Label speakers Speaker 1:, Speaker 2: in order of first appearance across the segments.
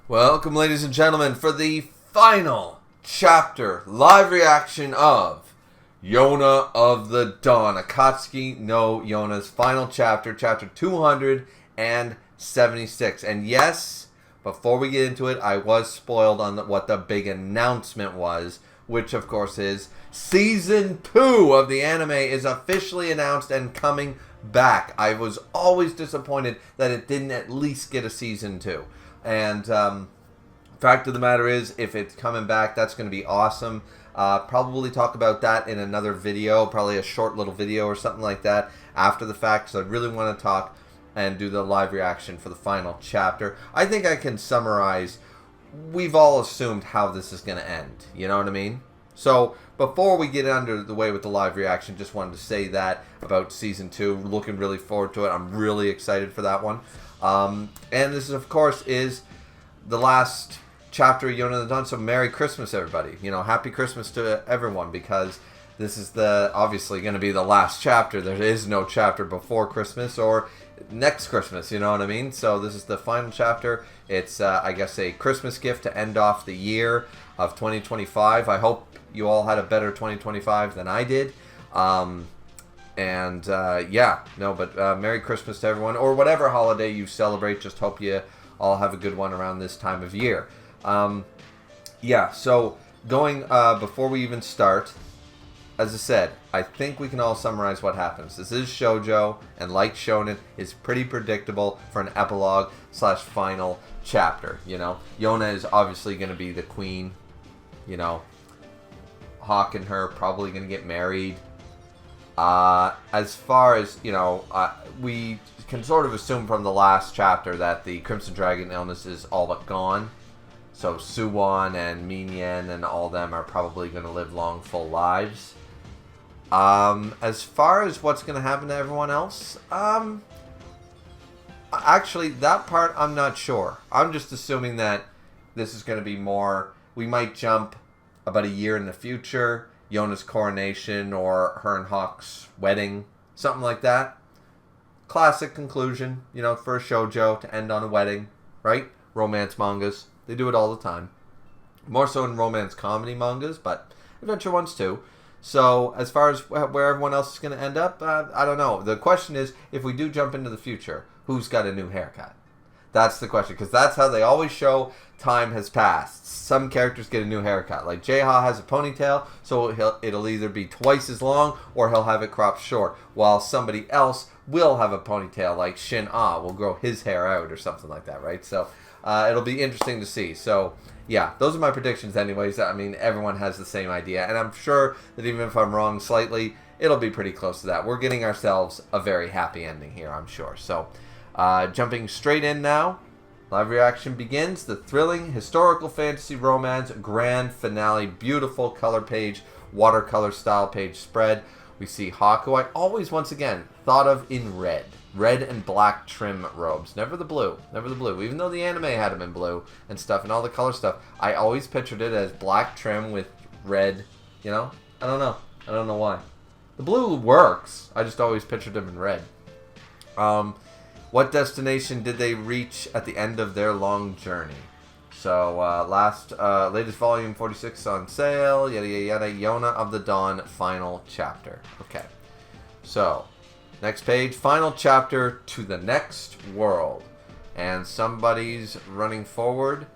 Speaker 1: Welcome, ladies and gentlemen, for the final chapter live reaction of Yona of the Dawn. Akatsuki no Yona's final chapter, chapter 276. And yes, before we get into it, I was spoiled on what the big announcement was, which of course is Season 2 of the anime is officially announced and coming back. I was always disappointed that it didn't at least get a Season 2. And fact of the matter is, if it's coming back, that's going to be awesome. Probably talk about that in another video, probably a short little video or something like that after the fact, because I really want to talk and do the live reaction for the final chapter. I think I can summarize. We've all assumed how this is going to end. You know what I mean? So before we get under the way with the live reaction, just wanted to say that about Season 2. Looking really forward to it. I'm really excited for that one. And this, of course, is the last chapter of Yona of the Dawn. So Merry Christmas, everybody. You know, Happy Christmas to everyone, because this is obviously going to be the last chapter. There is no chapter before Christmas or next Christmas, you know what I mean? So this is the final chapter. It's, I guess, a Christmas gift to end off the year of 2025. I hope you all had a better 2025 than I did. Merry Christmas to everyone, or whatever holiday you celebrate. Just hope you all have a good one around this time of year. So going, before we even start, as I said, I think we can all summarize what happens. This is shoujo, and like shonen, is pretty predictable for an epilogue / final chapter, you know. Yona is obviously going to be the queen, you know. Hawk and her probably going to get married. As far as, you know, we can sort of assume from the last chapter that the Crimson Dragon illness is all but gone. So Soo-won and Minyan and all them are probably going to live long, full lives. As far as what's going to happen to everyone else, actually, that part I'm not sure. I'm just assuming that this is going to be more, we might jump about a year in the future, Yona's coronation or her and Hawk's wedding, something like that. Classic conclusion, you know, for a shoujo to end on a wedding, right? Romance mangas, they do it all the time. More so in romance comedy mangas, but adventure ones too. So as far as where everyone else is going to end up, I don't know. The question is, if we do jump into the future, who's got a new haircut? That's the question, because that's how they always show time has passed. Some characters get a new haircut. Like jae-ha has a ponytail, so it'll either be twice as long or he'll have it cropped short, while somebody else will have a ponytail, like Shin-ah will grow his hair out or something like that, right? So it'll be interesting to see. So yeah, those are my predictions anyways. I mean, everyone has the same idea, and I'm sure that even if I'm wrong slightly, it'll be pretty close to that. We're getting ourselves a very happy ending here, I'm sure. So jumping straight in now, live reaction begins. The thrilling historical fantasy romance grand finale. Beautiful color page, watercolor style page spread. We see Hawk, who I always, once again, thought of in red and black trim robes. Never the blue. Even though the anime had him in blue and stuff and all the color stuff, I always pictured it as black trim with red, you know? I don't know why. The blue works. I just always pictured him in red. What destination did they reach at the end of their long journey? So, latest volume 46 on sale, yada yada yada, Yona of the Dawn, final chapter. Okay, so, next page, final chapter, to the next world. And somebody's running forward.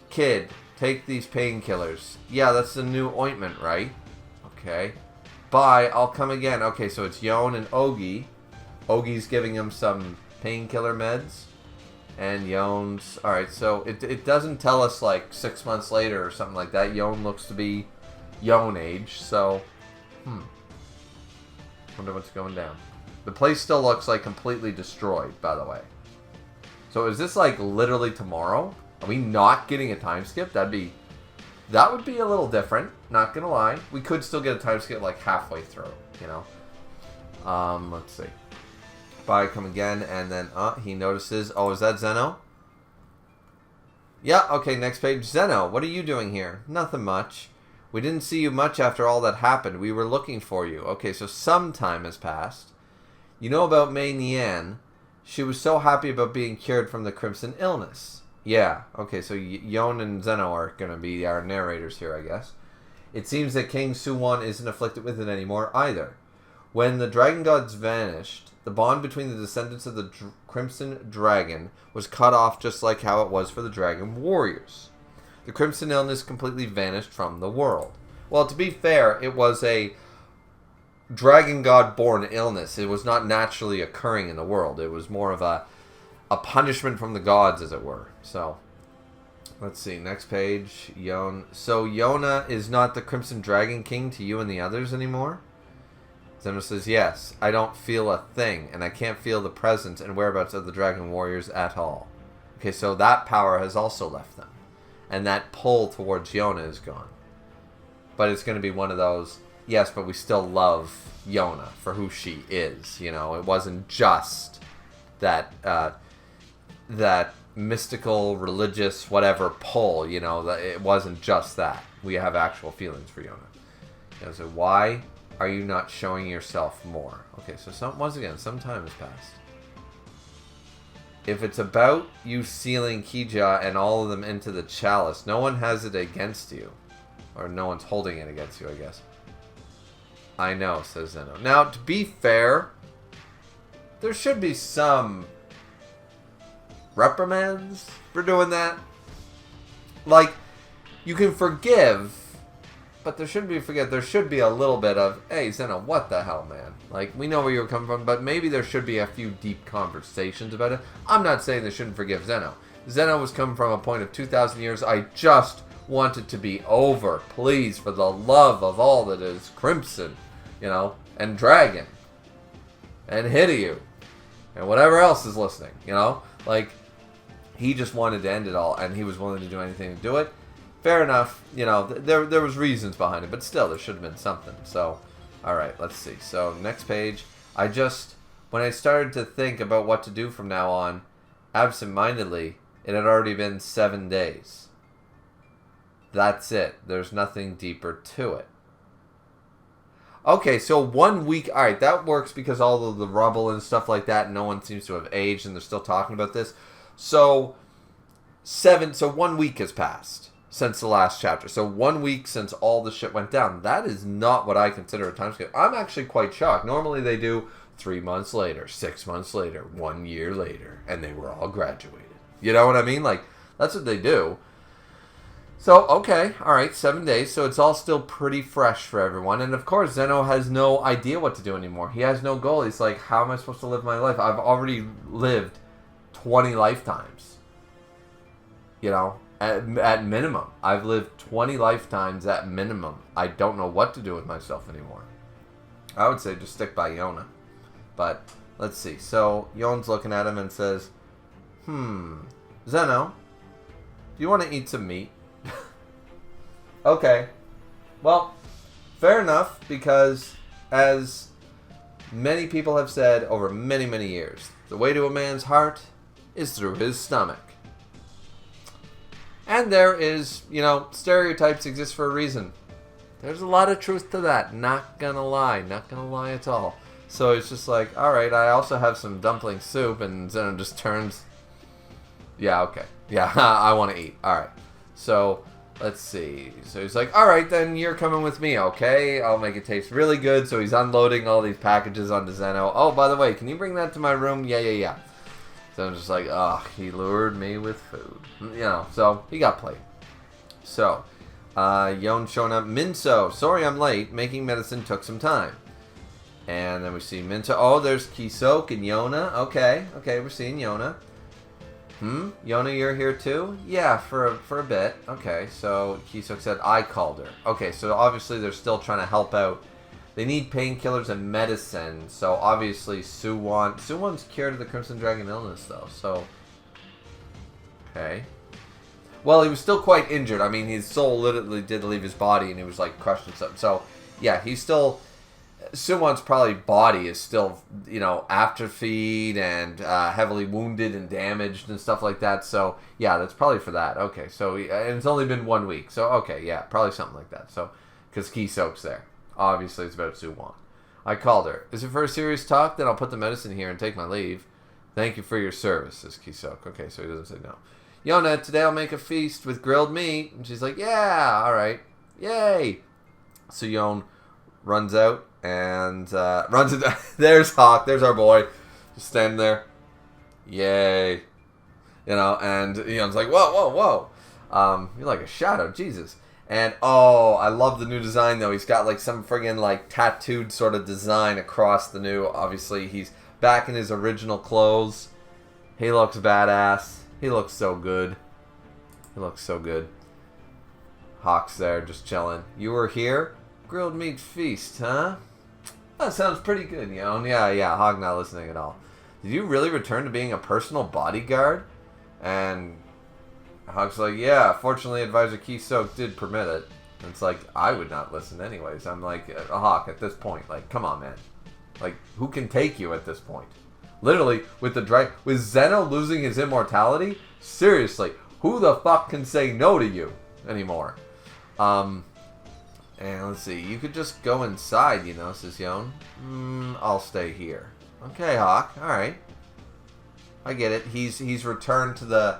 Speaker 1: Kid, take these painkillers. Yeah, that's the new ointment, right? Okay. Bye, I'll come again. Okay, so it's Yon and Ogi. Ogi's giving him some painkiller meds. And Yon's... Alright, so it doesn't tell us like 6 months later or something like that. Yon looks to be Yon age, so... Wonder what's going down. The place still looks like completely destroyed, by the way. So is this like literally tomorrow? Are we not getting a time skip? That would be a little different, not gonna lie. We could still get a time skip like halfway through, you know? Let's see. Bye, come again, and then he notices, oh, is that Zeno? Yeah, okay, next page. Zeno, what are you doing here? Nothing much. We didn't see you much after all that happened. We were looking for you. Okay, so some time has passed. You know about Mei Nian. She was so happy about being cured from the crimson illness. Yeah. Okay, so Yon and Zeno are going to be our narrators here, I guess. It seems that King soo-won isn't afflicted with it anymore either. When the dragon gods vanished, the bond between the descendants of the Crimson Dragon was cut off just like how it was for the Dragon Warriors. The Crimson Illness completely vanished from the world. Well, to be fair, it was a dragon god born illness. It was not naturally occurring in the world. It was more of a punishment from the gods, as it were. So, let's see. Next page. So, Yona is not the Crimson Dragon King to you and the others anymore? Zeno says, yes. I don't feel a thing, and I can't feel the presence and whereabouts of the Dragon Warriors at all. Okay, so that power has also left them. And that pull towards Yona is gone. But it's going to be one of those, yes, but we still love Yona for who she is. You know, it wasn't just that that mystical, religious, whatever pull. You know, it wasn't just that. We have actual feelings for Yona. You know, so why are you not showing yourself more? Okay, so once again, some time has passed. If it's about you sealing Kija and all of them into the chalice, no one has it against you. Or no one's holding it against you, I guess. I know, says Zeno. Now, to be fair, there should be some reprimands for doing that. Like, you can forgive, but there shouldn't be forget. There should be a little bit of, hey, Zeno, what the hell, man? Like, we know where you're coming from, but maybe there should be a few deep conversations about it. I'm not saying they shouldn't forgive Zeno. Zeno was coming from a point of 2,000 years. I just want it to be over. Please, for the love of all that is crimson, you know, and dragon, and Hideo, and whatever else is listening, you know? Like, he just wanted to end it all, and he was willing to do anything to do it. Fair enough, you know, there was reasons behind it, but still, there should have been something. So, alright, let's see. So, next page. When I started to think about what to do from now on, absent-mindedly, it had already been 7 days. That's it. There's nothing deeper to it. Okay, so 1 week. Alright, that works because all of the rubble and stuff like that, no one seems to have aged, and they're still talking about this. So 1 week has passed since the last chapter. So 1 week since all the shit went down. That is not what I consider a time scale. I'm actually quite shocked. Normally they do 3 months later, 6 months later, 1 year later, and they were all graduated. You know what I mean? Like, that's what they do. So, okay, alright, 7 days, so it's all still pretty fresh for everyone. And of course, Zeno has no idea what to do anymore. He has no goal. He's like, how am I supposed to live my life? I've already lived 20 lifetimes. You know, at minimum. I've lived 20 lifetimes at minimum. I don't know what to do with myself anymore. I would say just stick by Yona. But, let's see. So, Yona's looking at him and says, Zeno, do you want to eat some meat? Okay. Well, fair enough, because as many people have said over many, many years, the way to a man's heart is through his stomach. And there is, you know, stereotypes exist for a reason. There's a lot of truth to that. Not gonna lie. Not gonna lie at all. So it's just like, alright, I also have some dumpling soup, and Zeno just turns, yeah, okay. Yeah, I want to eat. Alright. So, let's see. So he's like, alright, then you're coming with me, okay? I'll make it taste really good. So he's unloading all these packages onto Zeno. Oh, by the way, can you bring that to my room? Yeah. So I'm just like, he lured me with food. You know, so he got played. So, Yon showing up. Minso, sorry I'm late. Making medicine took some time. And then we see Minso. Oh, there's Kisok and Yona. Okay, we're seeing Yona. Yona, you're here too? Yeah, for a bit. Okay, so Kisok said I called her. Okay, so obviously they're still trying to help out. They need painkillers and medicine, so obviously soo-won's cured of the Crimson Dragon illness, though, so... Okay. Well, he was still quite injured. I mean, his soul literally did leave his body, and he was, like, crushed and stuff. So, yeah, he's still... Soo-won's probably body is still, you know, atrophied and heavily wounded and damaged and stuff like that. So, yeah, that's probably for that. Okay, so, and it's only been 1 week. So, okay, yeah, probably something like that. So, because Kisok's there. Obviously, it's about soo-won. I called her. Is it for a serious talk? Then I'll put the medicine here and take my leave. Thank you for your service, says Kisok. Okay, so he doesn't say no. Yona, today I'll make a feast with grilled meat. And she's like, yeah, all right. Yay. So Yon runs out and runs it. There's Hawk. There's our boy. Just standing there. Yay. You know, and Yon's like, whoa, whoa, whoa. You're like a shadow. Jesus. And, oh, I love the new design, though. He's got, like, some friggin', like, tattooed sort of design across the new. Obviously, he's back in his original clothes. He looks badass. He looks so good. He looks so good. Hawk's there, just chilling. You were here? Grilled meat feast, huh? That sounds pretty good, Yon. Yeah, Hawk not listening at all. Did you really return to being a personal bodyguard? And Hawk's like, yeah, fortunately Advisor Key-Soak did permit it. And it's like, I would not listen anyways. I'm like, Hawk, at this point, like, come on, man. Like, who can take you at this point? Literally, with Zeno losing his immortality, seriously, who the fuck can say no to you anymore? And let's see, you could just go inside, you know, says Yon. I'll stay here. Okay, Hawk, alright. I get it. He's returned to the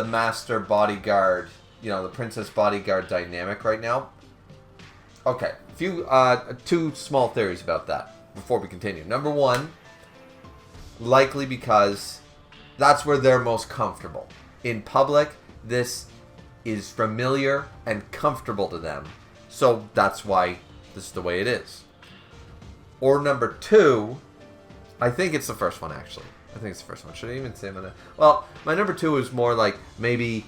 Speaker 1: master bodyguard, you know, the princess bodyguard dynamic right now. Okay, two small theories about that before we continue. Number one, likely because that's where they're most comfortable. In public, this is familiar and comfortable to them. So that's why this is the way it is. Or number two, I think it's the first one, actually. I think it's the first one. Should I even say my... Well, my number two is more like maybe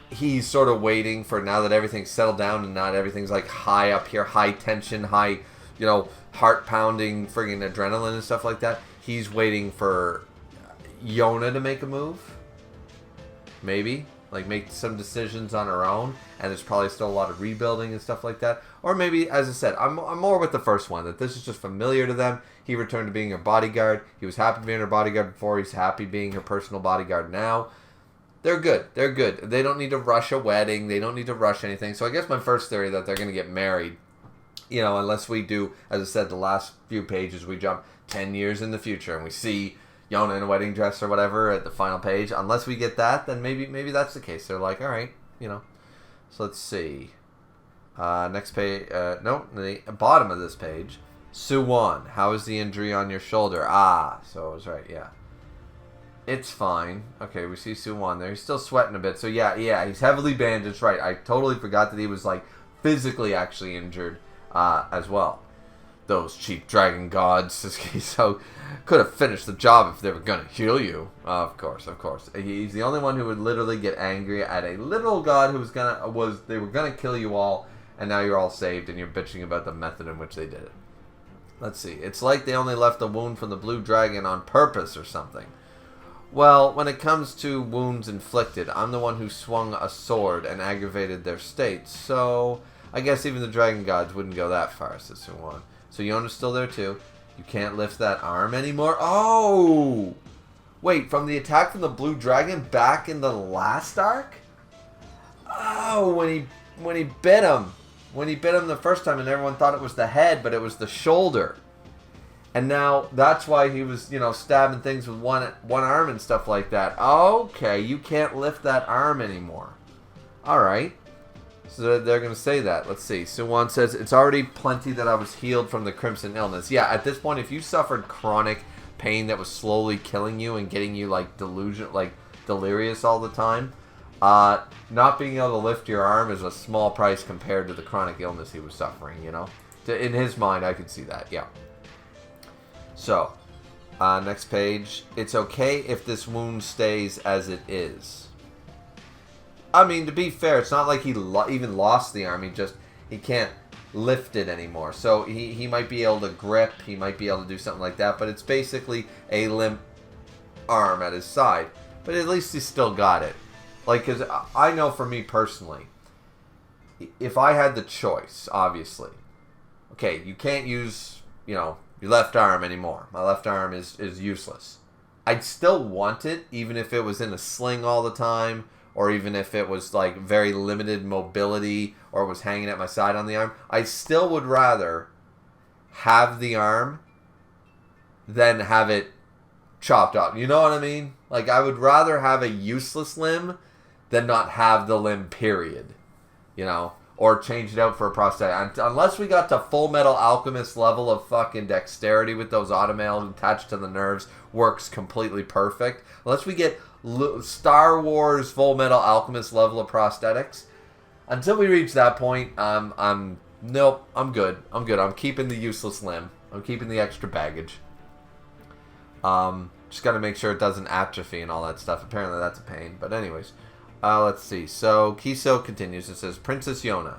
Speaker 1: he's sort of waiting for now that everything's settled down and not everything's like high up here, high tension, high, you know, heart-pounding friggin' adrenaline and stuff like that. He's waiting for Yona to make a move. Maybe. Like, make some decisions on her own. And there's probably still a lot of rebuilding and stuff like that. Or maybe, as I said, I'm more with the first one. That this is just familiar to them. He returned to being her bodyguard. He was happy being her bodyguard before. He's happy being her personal bodyguard now. They're good. They're good. They don't need to rush a wedding. They don't need to rush anything. So I guess my first theory that they're going to get married, you know, unless we do, as I said, the last few pages, we jump 10 years in the future and we see Yona in a wedding dress or whatever at the final page. Unless we get that, then maybe that's the case. They're like, all right, you know. So let's see. Next page. No, the bottom of this page. Soo-won, how is the injury on your shoulder? Ah, so I was right, yeah. It's fine. Okay, we see Soo-won there. He's still sweating a bit. So yeah, he's heavily bandaged. Right, I totally forgot that he was like physically actually injured as well. Those cheap dragon gods, so could have finished the job if they were gonna heal you. Of course. He's the only one who would literally get angry at a literal god who they were gonna kill you all, and now you're all saved, and you're bitching about the method in which they did it. Let's see. It's like they only left a wound from the blue dragon on purpose or something. Well, when it comes to wounds inflicted, I'm the one who swung a sword and aggravated their state, so I guess even the dragon gods wouldn't go that far, says Soo-won. So Yona's still there too. You can't lift that arm anymore? Oh! Wait, from the attack from the blue dragon back in the last arc? Oh, when he bit him. When he bit him the first time and everyone thought it was the head, but it was the shoulder. And now that's why he was, you know, stabbing things with one arm and stuff like that. Okay, you can't lift that arm anymore. Alright. So they're going to say that. Let's see. Soo-won says, it's already plenty that I was healed from the crimson illness. Yeah, at this point, if you suffered chronic pain that was slowly killing you and getting you, like, delirious all the time, not being able to lift your arm is a small price compared to the chronic illness he was suffering, you know? In his mind, I could see that, yeah. So, next page. It's okay if this wound stays as it is. I mean, to be fair, it's not like he even lost the arm. He can't lift it anymore. So he might be able to grip. He might be able to do something like that. But it's basically a limp arm at his side. But at least he's still got it. Like, because I know for me personally, if I had the choice, obviously, okay, you can't use, you know, your left arm anymore. My left arm is useless. I'd still want it, even if it was in a sling all the time, or even if it was like very limited mobility, or was hanging at my side on the arm. I still would rather have the arm than have it chopped off. You know what I mean? Like, I would rather have a useless limb than not have the limb, period. You know? Or change it out for a prosthetic. Unless we got to Full Metal Alchemist level of fucking dexterity with those automails attached to the nerves, works completely perfect. Unless we get Star Wars Full Metal Alchemist level of prosthetics. Until we reach that point, nope, I'm good. I'm good. I'm keeping the useless limb. I'm keeping the extra baggage. Just got to make sure it doesn't atrophy and all that stuff. Apparently that's a pain. But anyways. Let's see. So, Kiso continues. It says, Princess Yona,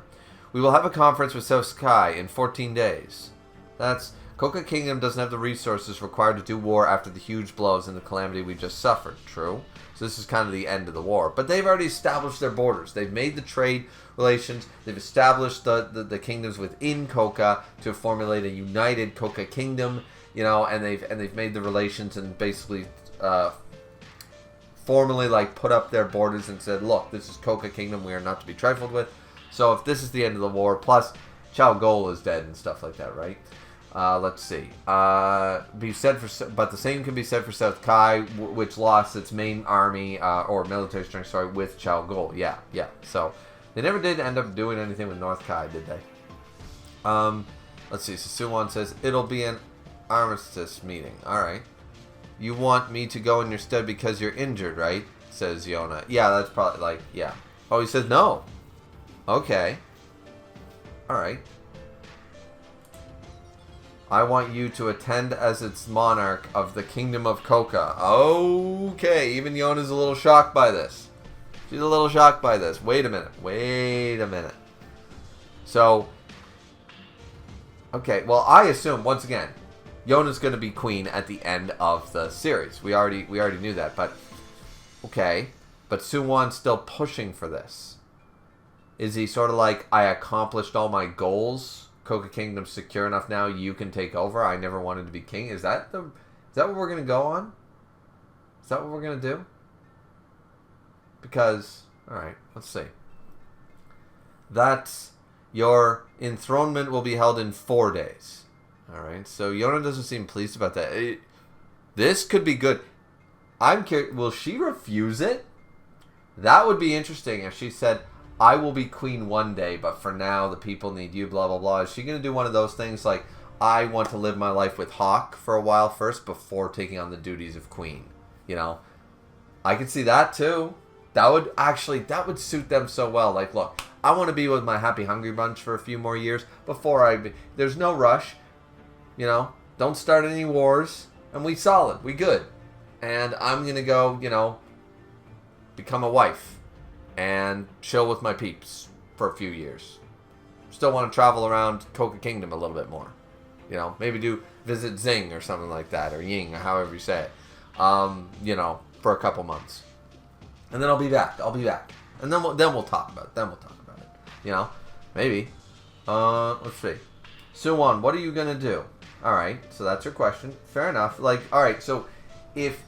Speaker 1: we will have a conference with South Sky in 14 days. Koka Kingdom doesn't have the resources required to do war after the huge blows and the calamity we just suffered. True. So this is kind of the end of the war. But they've already established their borders. They've made the trade relations. They've established the kingdoms within Koka to formulate a united Koka Kingdom. You know, and they've made the relations and basically formally like put up their borders and said, look, this is Koka Kingdom, we are not to be trifled with. So if this is the end of the war, plus Chao Gol is dead and stuff like that, right? Let's see. But the same can be said for South Kai, which lost its main army or military strength, with Chao Gol. Yeah. So they never did end up doing anything with North Kai, did they? Let's see. So soo-won says it'll be an armistice meeting. All right. You want me to go in your stead because you're injured, right? Says Yona. Yeah, that's probably yeah. Oh, he says no. Okay. Alright. I want you to attend as its monarch of the Kingdom of Koka. Okay, even Yona's a little shocked by this. She's a little shocked by this. Wait a minute. So, okay, well, I assume, once again, Yona's going to be queen at the end of the series. We already knew that, but okay. But soo-won's still pushing for this. Is he sort of like, I accomplished all my goals? Koka Kingdom's secure enough now, you can take over. I never wanted to be king. Is that what we're going to go on? Is that what we're going to do? Because, alright, let's see. That's your enthronement will be held in 4 days. Alright, so Yona doesn't seem pleased about that. This could be good. I'm curious, will she refuse it? That would be interesting if she said, I will be queen one day, but for now the people need you, blah, blah, blah. Is she going to do one of those things like, I want to live my life with Hawk for a while first before taking on the duties of queen? You know? I could see that too. That would suit them so well. Like, look, I want to be with my Happy Hungry Bunch for a few more years before there's no rush. You know, don't start any wars, and we solid, we good. And I'm going to go, you know, become a wife and chill with my peeps for a few years. Still want to travel around Koka Kingdom a little bit more. You know, maybe visit Zing or something like that, or Ying, or however you say it. You know, for a couple months. And then I'll be back. And then we'll talk about it. You know, maybe. Let's see. soo-won, what are you going to do? Alright, so that's your question. Fair enough. Like, alright, so if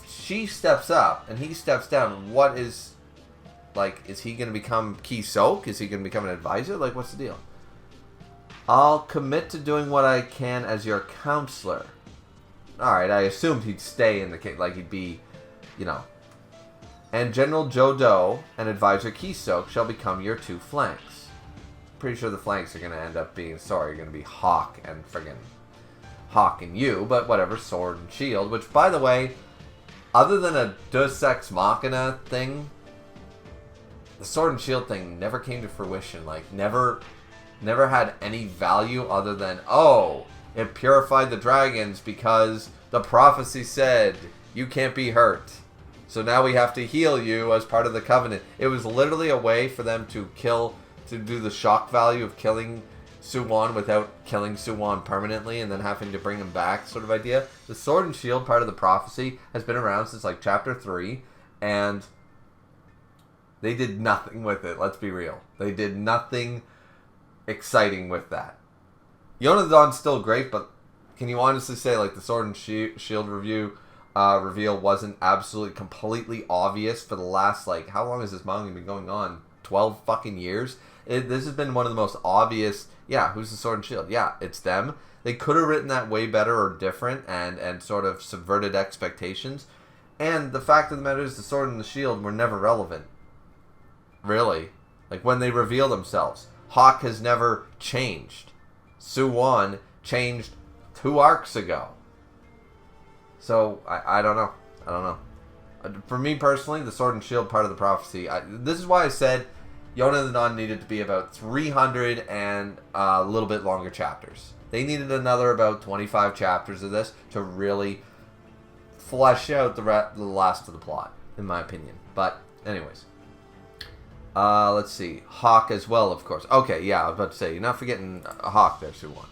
Speaker 1: she steps up and he steps down, what is, like, is he going to become Ki Sok? Is he going to become an advisor? Like, what's the deal? I'll commit to doing what I can as your counselor. Alright, I assumed he'd stay in the case, like he'd be, you know. And General Jodo and Advisor Ki Sok shall become your two flanks. Pretty sure the flanks are going to end up being, going to be Hawk and friggin' Hawk and you, but whatever, Sword and Shield, which, by the way, other than a Deus Ex Machina thing, the Sword and Shield thing never came to fruition. Like, never had any value other than, oh, it purified the dragons because the prophecy said you can't be hurt. So now we have to heal you as part of the covenant. It was literally a way for them to do the shock value of killing soo-won without killing soo-won permanently and then having to bring him back sort of idea. The Sword and Shield part of the prophecy has been around since like chapter 3, and they did nothing with it. Let's be real. They did nothing exciting with that. Yonadon's still great, but can you honestly say like the Sword and Shield reveal wasn't absolutely completely obvious for the last, like, how long has this manga been going on? 12 fucking years? This has been one of the most obvious, Yeah, who's the Sword and Shield? Yeah, it's them. They could have written that way better or different and sort of subverted expectations. And the fact of the matter is the Sword and the Shield were never relevant. Really. Like, when they reveal themselves. Hawk has never changed. Soo-won changed 2 arcs ago. So, I don't know. I don't know. For me personally, the Sword and Shield part of the prophecy, this is why I said Yona the Dawn needed to be about 300 and a little bit longer chapters. They needed another about 25 chapters of this to really flesh out the last of the plot, in my opinion. But, anyways. Let's see. Hawk as well, of course. Okay, yeah, I was about to say, you're not forgetting Hawk there, Soo-won.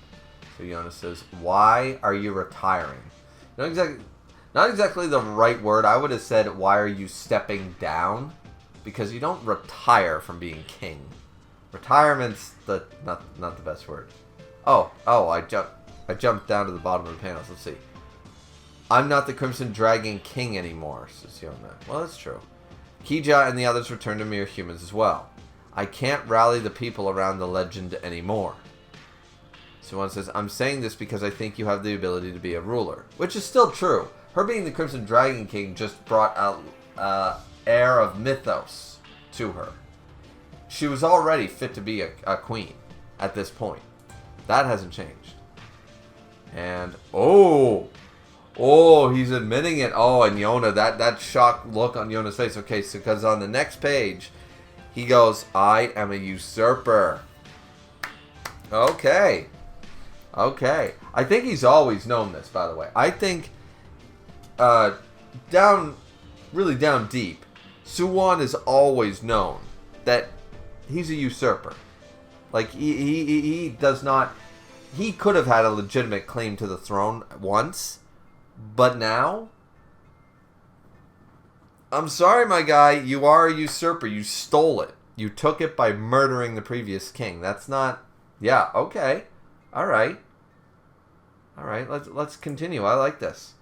Speaker 1: So Yona says, why are you retiring? Not exactly the right word. I would have said, why are you stepping down? Because you don't retire from being king. Retirement's not the best word. Oh, I jumped down to the bottom of the panels. Let's see. I'm not the Crimson Dragon King anymore, says Yona. Well, that's true. Kija and the others return to mere humans as well. I can't rally the people around the legend anymore. Someone says, I'm saying this because I think you have the ability to be a ruler. Which is still true. Her being the Crimson Dragon King just brought out air of mythos to her. She was already fit to be a queen at this point. That hasn't changed. And, he's admitting it. Oh, and Yona, that shocked look on Yona's face. Okay, so because on the next page, he goes, I am a usurper. Okay. I think he's always known this, by the way. I think, really down deep, Soo-won has always known that he's a usurper. Like, he does not... He could have had a legitimate claim to the throne once, but now... I'm sorry, my guy, you are a usurper. You stole it. You took it by murdering the previous king. That's not... Yeah, okay. Alright, let's continue. I like this.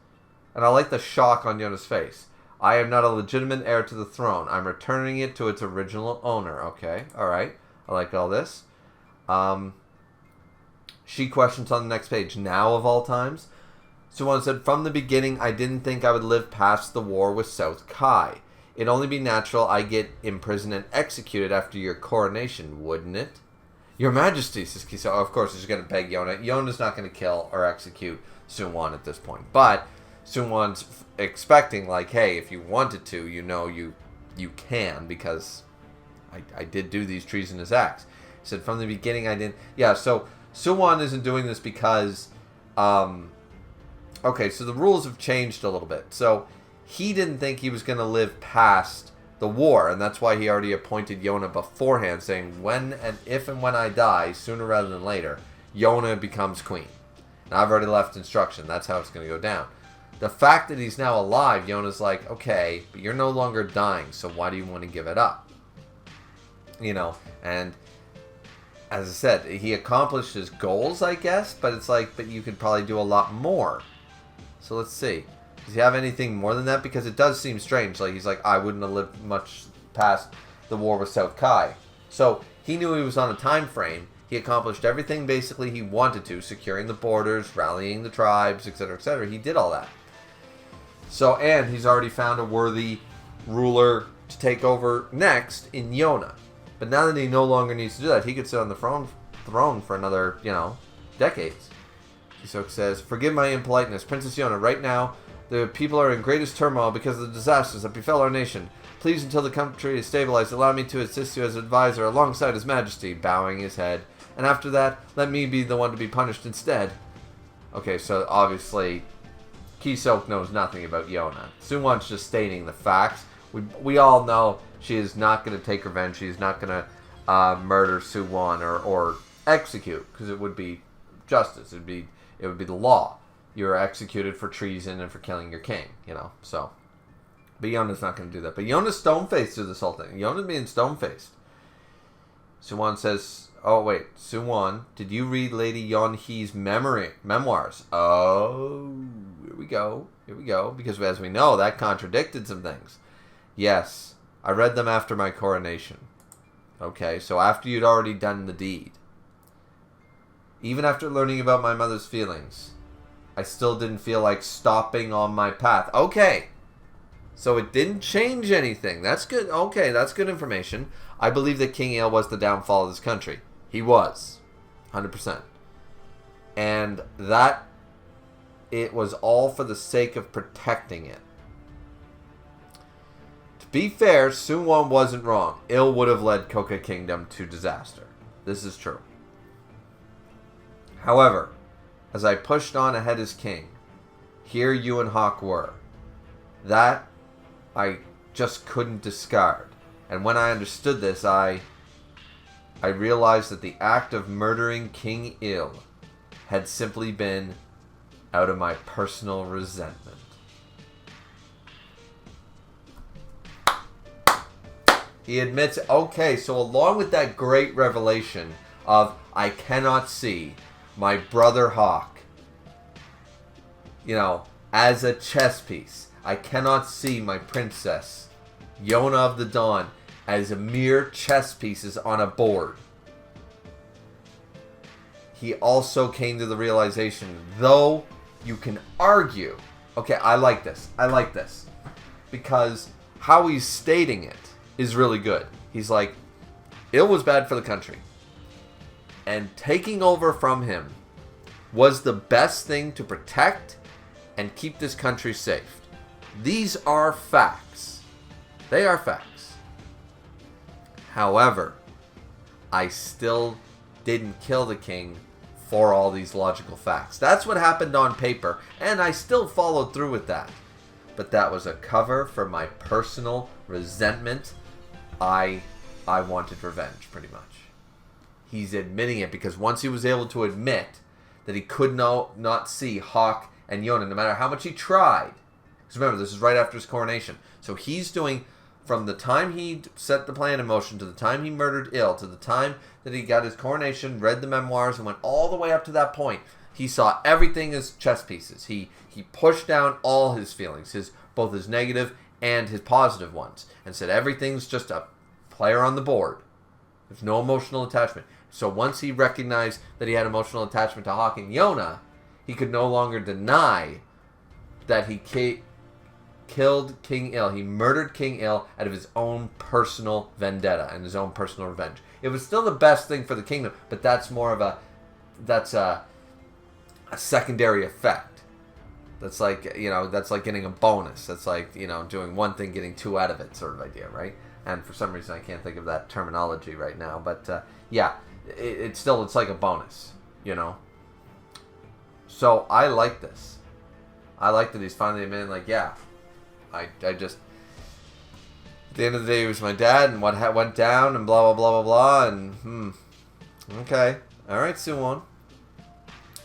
Speaker 1: And I like the shock on Yona's face. I am not a legitimate heir to the throne. I'm returning it to its original owner. Okay, alright. I like all this. She questions on the next page. Now of all times? Someone said, from the beginning, I didn't think I would live past the war with South Kai. It'd only be natural I get imprisoned and executed after your coronation, wouldn't it? Your Majesty, says Kiso. Of course, he's going to beg Yona. Yona's not going to kill or execute Soo-won at this point. But Soo-won's expecting, like, hey, if you wanted to, you know you can, because I did do these treasonous acts. He said, from the beginning, I didn't... Yeah, so Soo-won isn't doing this because... Okay, so the rules have changed a little bit. So he didn't think he was going to live past the war, and that's why he already appointed Yona beforehand, saying when and if and when I die, sooner rather than later, Yona becomes queen. Now, I've already left instruction. That's how it's going to go down. The fact that he's now alive, Yona's like, okay, but you're no longer dying, so why do you want to give it up? You know, and as I said, he accomplished his goals, I guess, but it's like, but you could probably do a lot more. So let's see. Does he have anything more than that? Because it does seem strange. Like, he's like, I wouldn't have lived much past the war with South Kai. So he knew he was on a time frame. He accomplished everything basically he wanted to, securing the borders, rallying the tribes, etc., etc. He did all that. So, and he's already found a worthy ruler to take over next in Yona. But now that he no longer needs to do that, he could sit on the throne for another, decades. Kisok says, forgive my impoliteness, Princess Yona. Right now, the people are in greatest turmoil because of the disasters that befell our nation. Please, until the country is stabilized, allow me to assist you as advisor alongside His Majesty, bowing his head. And after that, let me be the one to be punished instead. Okay, so obviously, Kisok knows nothing about Yona. Soo-won's just stating the facts. We all know she is not going to take revenge. She's not going to murder Soo-won or execute, because it would be justice. It would be the law. You're executed for treason and for killing your king, so. But Yona's not going to do that. But Yona's stone-faced through this whole thing. Yona's being stone-faced. Soo-won says, oh, wait. Soo-won, did you read Lady Yeon-hee's memoirs? Oh, here we go. Because as we know, that contradicted some things. Yes, I read them after my coronation. Okay, so after you'd already done the deed. Even after learning about my mother's feelings, I still didn't feel like stopping on my path. Okay. So it didn't change anything. That's good. Okay, that's good information. I believe that King Ale was the downfall of this country. He was. 100%. And that it was all for the sake of protecting it. To be fair, soo-won wasn't wrong. Il would have led Koka Kingdom to disaster. This is true. However, as I pushed on ahead as king, here you and Hawk were. That I just couldn't discard. And when I understood this, I realized that the act of murdering King Il had simply been out of my personal resentment. He admits, okay, so along with that great revelation of I cannot see my brother Hawk, as a chess piece. I cannot see my princess, Yona of the Dawn, as a mere chess pieces on a board. He also came to the realization, though you can argue, okay, I like this, because how he's stating it is really good. He's like, Il was bad for the country, and taking over from him was the best thing to protect and keep this country safe. These are facts. They are facts. However, I still didn't kill the king for all these logical facts. That's what happened on paper, and I still followed through with that. But that was a cover for my personal resentment. I wanted revenge, pretty much. He's admitting it because once he was able to admit that he could not see Hawk and Yona, no matter how much he tried. Because remember, this is right after his coronation. So he's doing, from the time he set the plan in motion to the time he murdered Il, to the time that he got his coronation, read the memoirs, and went all the way up to that point, he saw everything as chess pieces. He pushed down all his feelings, both his negative and his positive ones, and said everything's just a player on the board. There's no emotional attachment. So once he recognized that he had emotional attachment to Hawk and Yona, he could no longer deny that he killed King Il. He murdered King Il out of his own personal vendetta and his own personal revenge. It was still the best thing for the kingdom, but that's a secondary effect. That's like, that's like getting a bonus. That's like, doing one thing, getting two out of it sort of idea, right? And for some reason I can't think of that terminology right now, but yeah, it's like a bonus, So I like this. I like that he's finally admitting, like, yeah, I just, at the end of the day, it was my dad and what went down and blah, blah, blah, blah, blah, and, okay. All right, soo-won.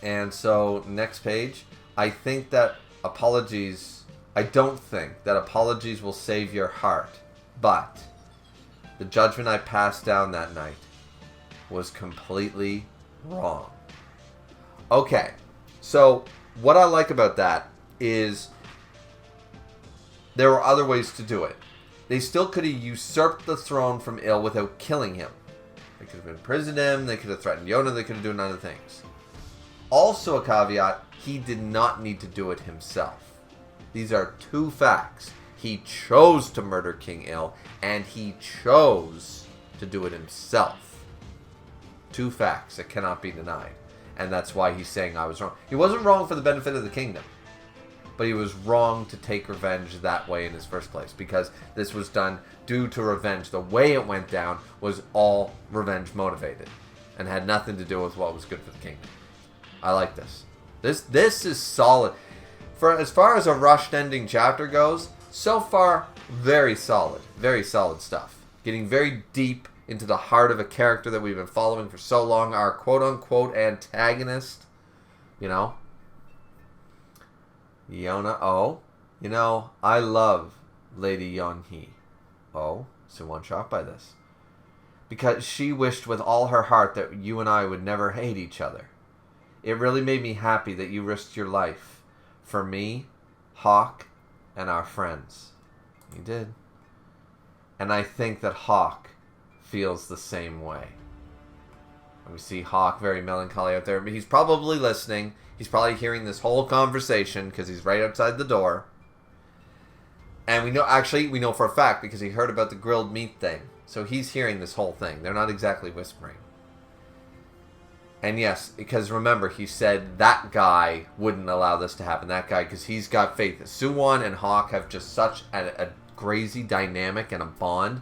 Speaker 1: And so, next page, I don't think that apologies will save your heart, but the judgment I passed down that night was completely wrong. Okay, so what I like about that is there were other ways to do it. They still could have usurped the throne from Il without killing him. They could have imprisoned him, they could have threatened Yona, they could have done other things. Also a caveat, he did not need to do it himself. These are two facts. He chose to murder King Il, and he chose to do it himself. Two facts that cannot be denied. And that's why he's saying I was wrong. He wasn't wrong for the benefit of the kingdom, but he was wrong to take revenge that way in his first place, because this was done due to revenge. The way it went down was all revenge motivated and had nothing to do with what was good for the kingdom. I like this. This is solid. For as far as a rushed ending chapter goes, so far, very solid stuff. Getting very deep into the heart of a character that we've been following for so long, our quote-unquote antagonist, Yona, I love Lady Yeon-hee. Soo-won shocked by this. Because she wished with all her heart that you and I would never hate each other. It really made me happy that you risked your life for me, Hawk, and our friends. You did. And I think that Hawk feels the same way. And we see Hawk very melancholy out there. But he's probably listening. He's probably hearing this whole conversation because he's right outside the door. And we know for a fact because he heard about the grilled meat thing. So he's hearing this whole thing. They're not exactly whispering. And yes, because remember, he said that guy wouldn't allow this to happen. That guy, because he's got faith. Soo-won and Hawk have just such a crazy dynamic and a bond.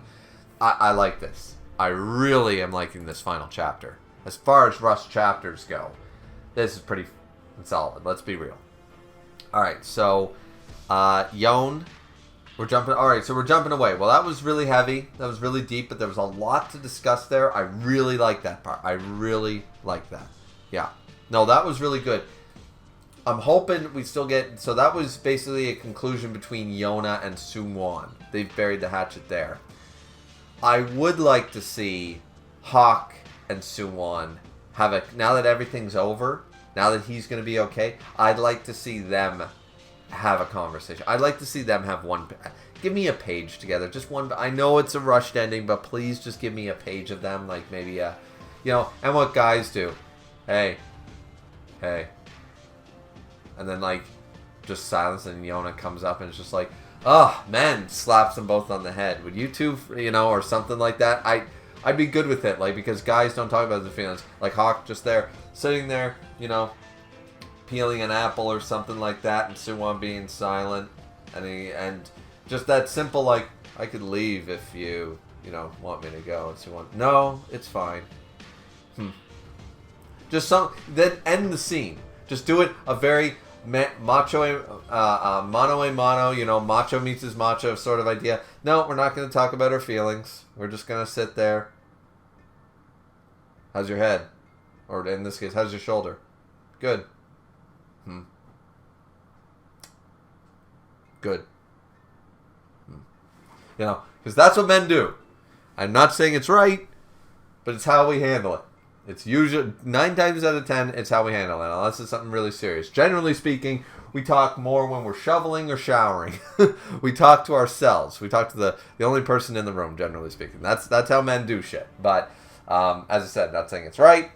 Speaker 1: I like this. I really am liking this final chapter. As far as Rush chapters go, this is pretty solid. Let's be real. Alright, so Yona. We're jumping away. Well, that was really heavy. That was really deep, but there was a lot to discuss there. I really like that part. I really like that. Yeah. No, that was really good. I'm hoping we still get... So that was basically a conclusion between Yona and soo-won. They've buried the hatchet there. I would like to see Hawk and soo-won have a... Now that everything's over, now that he's going to be okay, I'd like to see them have a conversation. I'd like to see them have one... Give me a page together. Just one... I know it's a rushed ending, but please just give me a page of them. Like maybe a... You know, and what guys do. Hey. And then like, just silence, and Yona comes up and it's just like, oh, man, slaps them both on the head. Would you two, you know, or something like that? I'd be good with it, like, because guys don't talk about their feelings. Like Hawk just there, sitting there, you know, peeling an apple or something like that, and soo-won being silent, and just that simple, like, I could leave if you know, want me to go. And soo-won, no, it's fine. Just then end the scene. Just do it a very macho, mano a mano, you know, macho meets his macho sort of idea. No, we're not going to talk about our feelings. We're just going to sit there. How's your head? Or in this case, how's your shoulder? Good. Good. You know, because that's what men do. I'm not saying it's right, but it's how we handle it. It's usually 9 times out of 10, it's how we handle it, unless it's something really serious. Generally speaking, we talk more when we're shoveling or showering. We talk to ourselves. We talk to the only person in the room, generally speaking. That's how men do shit. But as I said, not saying it's right.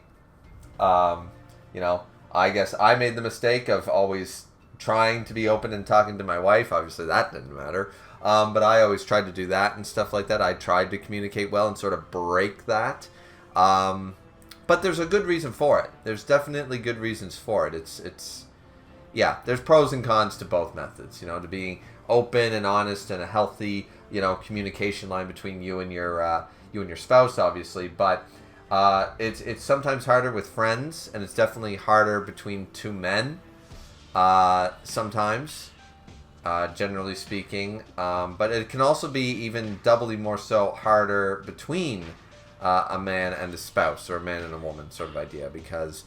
Speaker 1: You know, I guess I made the mistake of always trying to be open and talking to my wife. Obviously, that didn't matter. But I always tried to do that and stuff like that. I tried to communicate well and sort of break that. But there's a good reason for it. There's definitely good reasons for it. Yeah, there's pros and cons to both methods, you know, to being open and honest and a healthy, you know, communication line between you and your spouse, obviously. But it's sometimes harder with friends, and it's definitely harder between two men sometimes, generally speaking. But it can also be even doubly more so harder between a man and a spouse, or a man and a woman sort of idea, because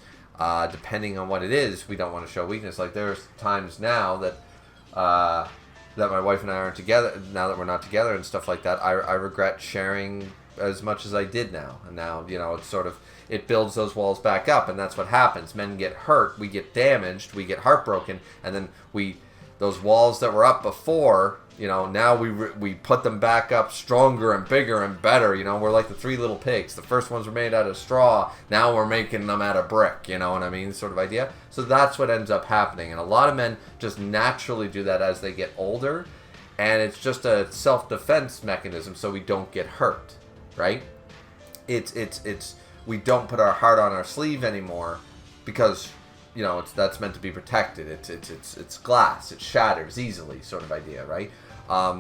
Speaker 1: depending on what it is, we don't want to show weakness. Like there's times now that my wife and I aren't together, now that we're not together and stuff like that, I regret sharing as much as I did now. And now, you know, it's sort of, it builds those walls back up, and that's what happens. Men get hurt, we get damaged, we get heartbroken, and then those walls that were up before, you know, now we put them back up stronger and bigger and better. You know, we're like the 3 little pigs. The first ones were made out of straw. Now we're making them out of brick. You know what I mean? Sort of idea. So that's what ends up happening. And a lot of men just naturally do that as they get older. And it's just a self-defense mechanism so we don't get hurt. Right? It's we don't put our heart on our sleeve anymore because, you know, that's meant to be protected. It's glass. It shatters easily, sort of idea, right?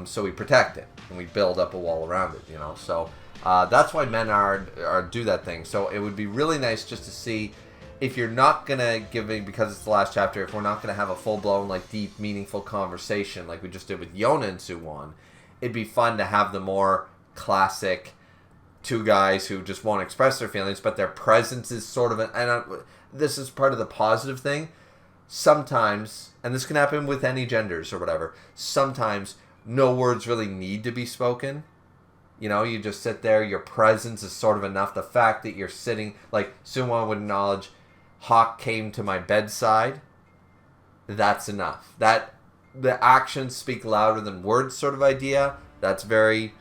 Speaker 1: So we protect it and we build up a wall around it, you know. So that's why men do that thing. So it would be really nice just to see, if you're not gonna give me, because it's the last chapter, if we're not gonna have a full blown, like, deep, meaningful conversation like we just did with Yona and soo-won, it'd be fun to have the more classic 2 guys who just won't express their feelings, but their presence is sort of this is part of the positive thing. Sometimes, and this can happen with any genders or whatever, sometimes no words really need to be spoken. You know, you just sit there, your presence is sort of enough. The fact that you're sitting, like soo-won would acknowledge, Hawk came to my bedside, that's enough. That the actions speak louder than words sort of idea. That's very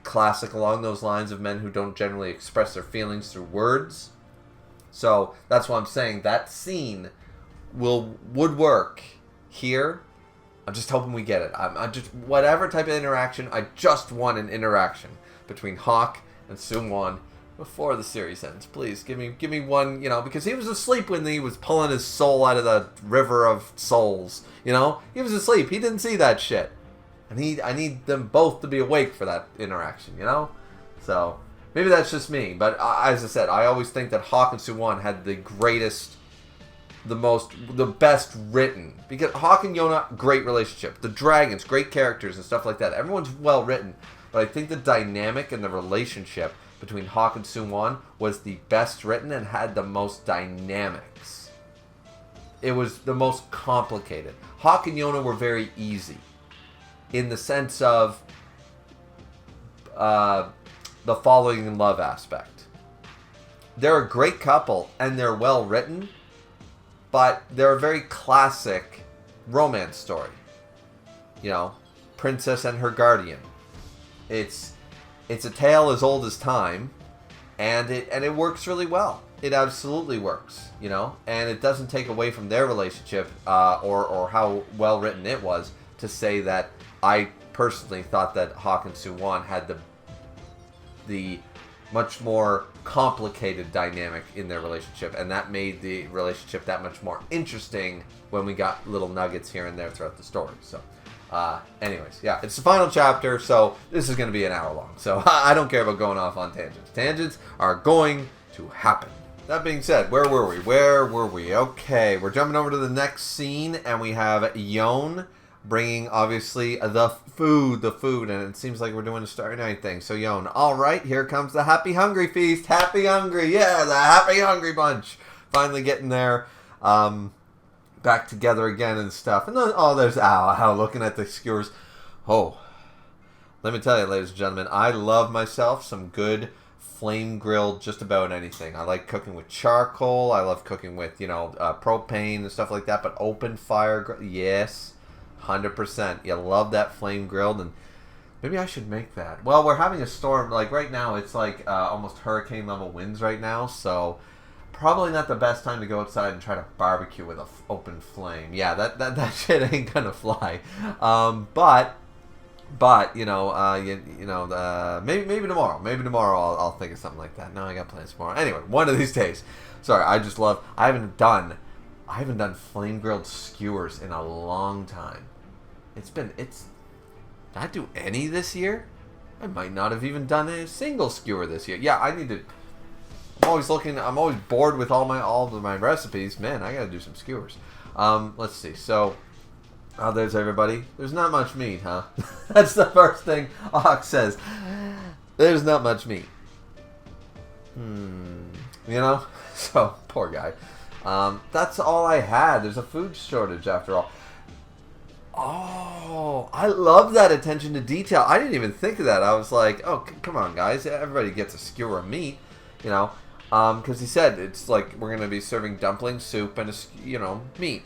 Speaker 1: classic along those lines of men who don't generally express their feelings through words. So that's why I'm saying that scene would work here. I'm just hoping we get it. I'm just whatever type of interaction. I just want an interaction between Hawk and soo-won before the series ends. Please give me one. Because he was asleep when he was pulling his soul out of the river of souls. He was asleep. He didn't see that shit. And I need them both to be awake for that interaction. So maybe that's just me. But as I said, I always think that Hawk and soo-won had the greatest. The best written, because Hawk and Yona, great relationship. The dragons, great characters and stuff like that. Everyone's well written, but I think the dynamic and the relationship between Hawk and soo-won was the best written and had the most dynamics. It was the most complicated. Hawk and Yona were very easy, in the sense of the falling in love aspect. They're a great couple and they're well written. But they're a very classic romance story. Princess and her guardian. It's a tale as old as time, and it works really well. It absolutely works, and it doesn't take away from their relationship or how well written it was to say that I personally thought that Hawk and soo-won had the much more complicated dynamic in their relationship, and that made the relationship that much more interesting when we got little nuggets here and there throughout the story. So anyways, yeah, it's the final chapter, so this is going to be an hour long, so I don't care about going off on tangents. Tangents are going to happen. That being said, where were we? Okay, we're jumping over to the next scene, and we have Yona bringing, obviously, the food, and it seems like we're doing a Starry Night thing. So, Yona, all right, here comes the Happy Hungry Feast. Happy Hungry, yeah, the Happy Hungry bunch. Finally getting there, back together again and stuff. And then, there's Ow, looking at the skewers. Oh, let me tell you, ladies and gentlemen, I love myself some good flame grilled just about anything. I like cooking with charcoal. I love cooking with, propane and stuff like that. But open fire, yes. 100%. You love that flame grilled, and maybe I should make that. Well, we're having a storm. Like right now, it's like almost hurricane level winds right now, so probably not the best time to go outside and try to barbecue with an open flame. Yeah, that shit ain't gonna fly. But maybe tomorrow. Maybe tomorrow I'll think of something like that. No, I got plans tomorrow. Anyway, one of these days. Sorry, I haven't done flame grilled skewers in a long time. Did I do any this year? I might not have even done a single skewer this year. Yeah, I need to. I'm always bored with all of my recipes. Man, I gotta do some skewers. Let's see. So, there's everybody. There's not much meat, huh? That's the first thing Hawk says. There's not much meat. So, poor guy. That's all I had. There's a food shortage after all. Oh, I love that attention to detail. I didn't even think of that. I was like, oh, come on, guys. Everybody gets a skewer of meat, because he said it's like we're going to be serving dumpling soup and, meat.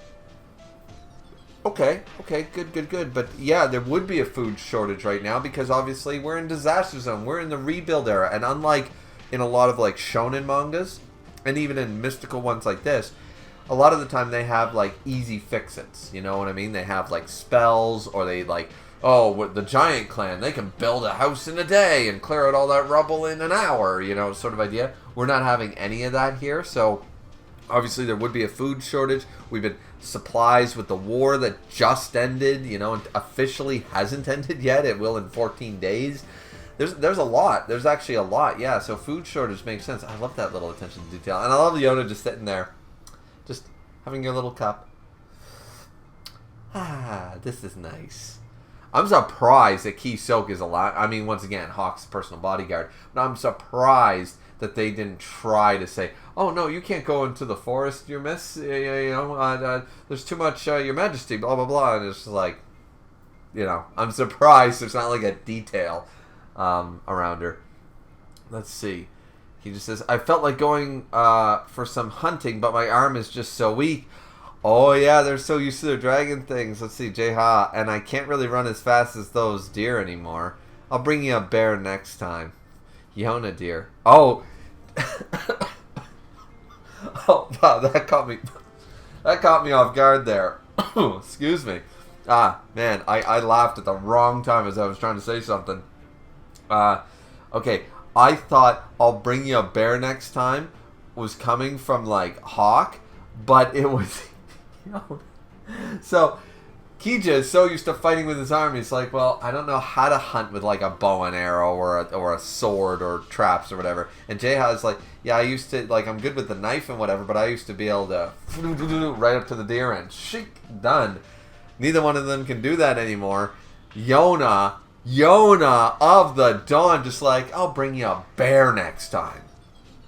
Speaker 1: Okay, good. But yeah, there would be a food shortage right now because obviously we're in disaster zone. We're in the rebuild era. And unlike in a lot of like shonen mangas, and even in mystical ones like this, a lot of the time they have like easy fix-its. You know what I mean? They have like spells, or they like, the giant clan, they can build a house in a day and clear out all that rubble in an hour, sort of idea. We're not having any of that here, so obviously there would be a food shortage. We've been supplies with the war that just ended, and officially hasn't ended yet. It will in 14 days. There's a lot. There's actually a lot, yeah. So food shortage makes sense. I love that little attention to detail. And I love Yona just sitting there, just having your little cup. This is nice. I'm surprised that Ki Sok is alive. I mean, once again, Hawk's personal bodyguard. But I'm surprised that they didn't try to say, oh, no, you can't go into the forest, your miss. There's too much, your majesty, blah, blah, blah. And it's just like, I'm surprised there's not like a detail around her. Let's see. He just says, I felt like going for some hunting, but my arm is just so weak. Oh, yeah, they're so used to their dragon things. Let's see, jae-ha. And I can't really run as fast as those deer anymore. I'll bring you a bear next time. Yona, dear. Oh. Oh, wow, that caught me off guard there. Excuse me. Ah, man, I laughed at the wrong time as I was trying to say something. Okay, I thought I'll bring you a bear next time was coming from, like, Hawk, but it was... So, Kija is so used to fighting with his army, it's like, well, I don't know how to hunt with, like, a bow and arrow or a sword or traps or whatever. And jae-ha is like, yeah, I used to, like, I'm good with the knife and whatever, but I used to be able to right up to the deer end. Shik, done. Neither one of them can do that anymore. Yona of the Dawn, just like, I'll bring you a bear next time.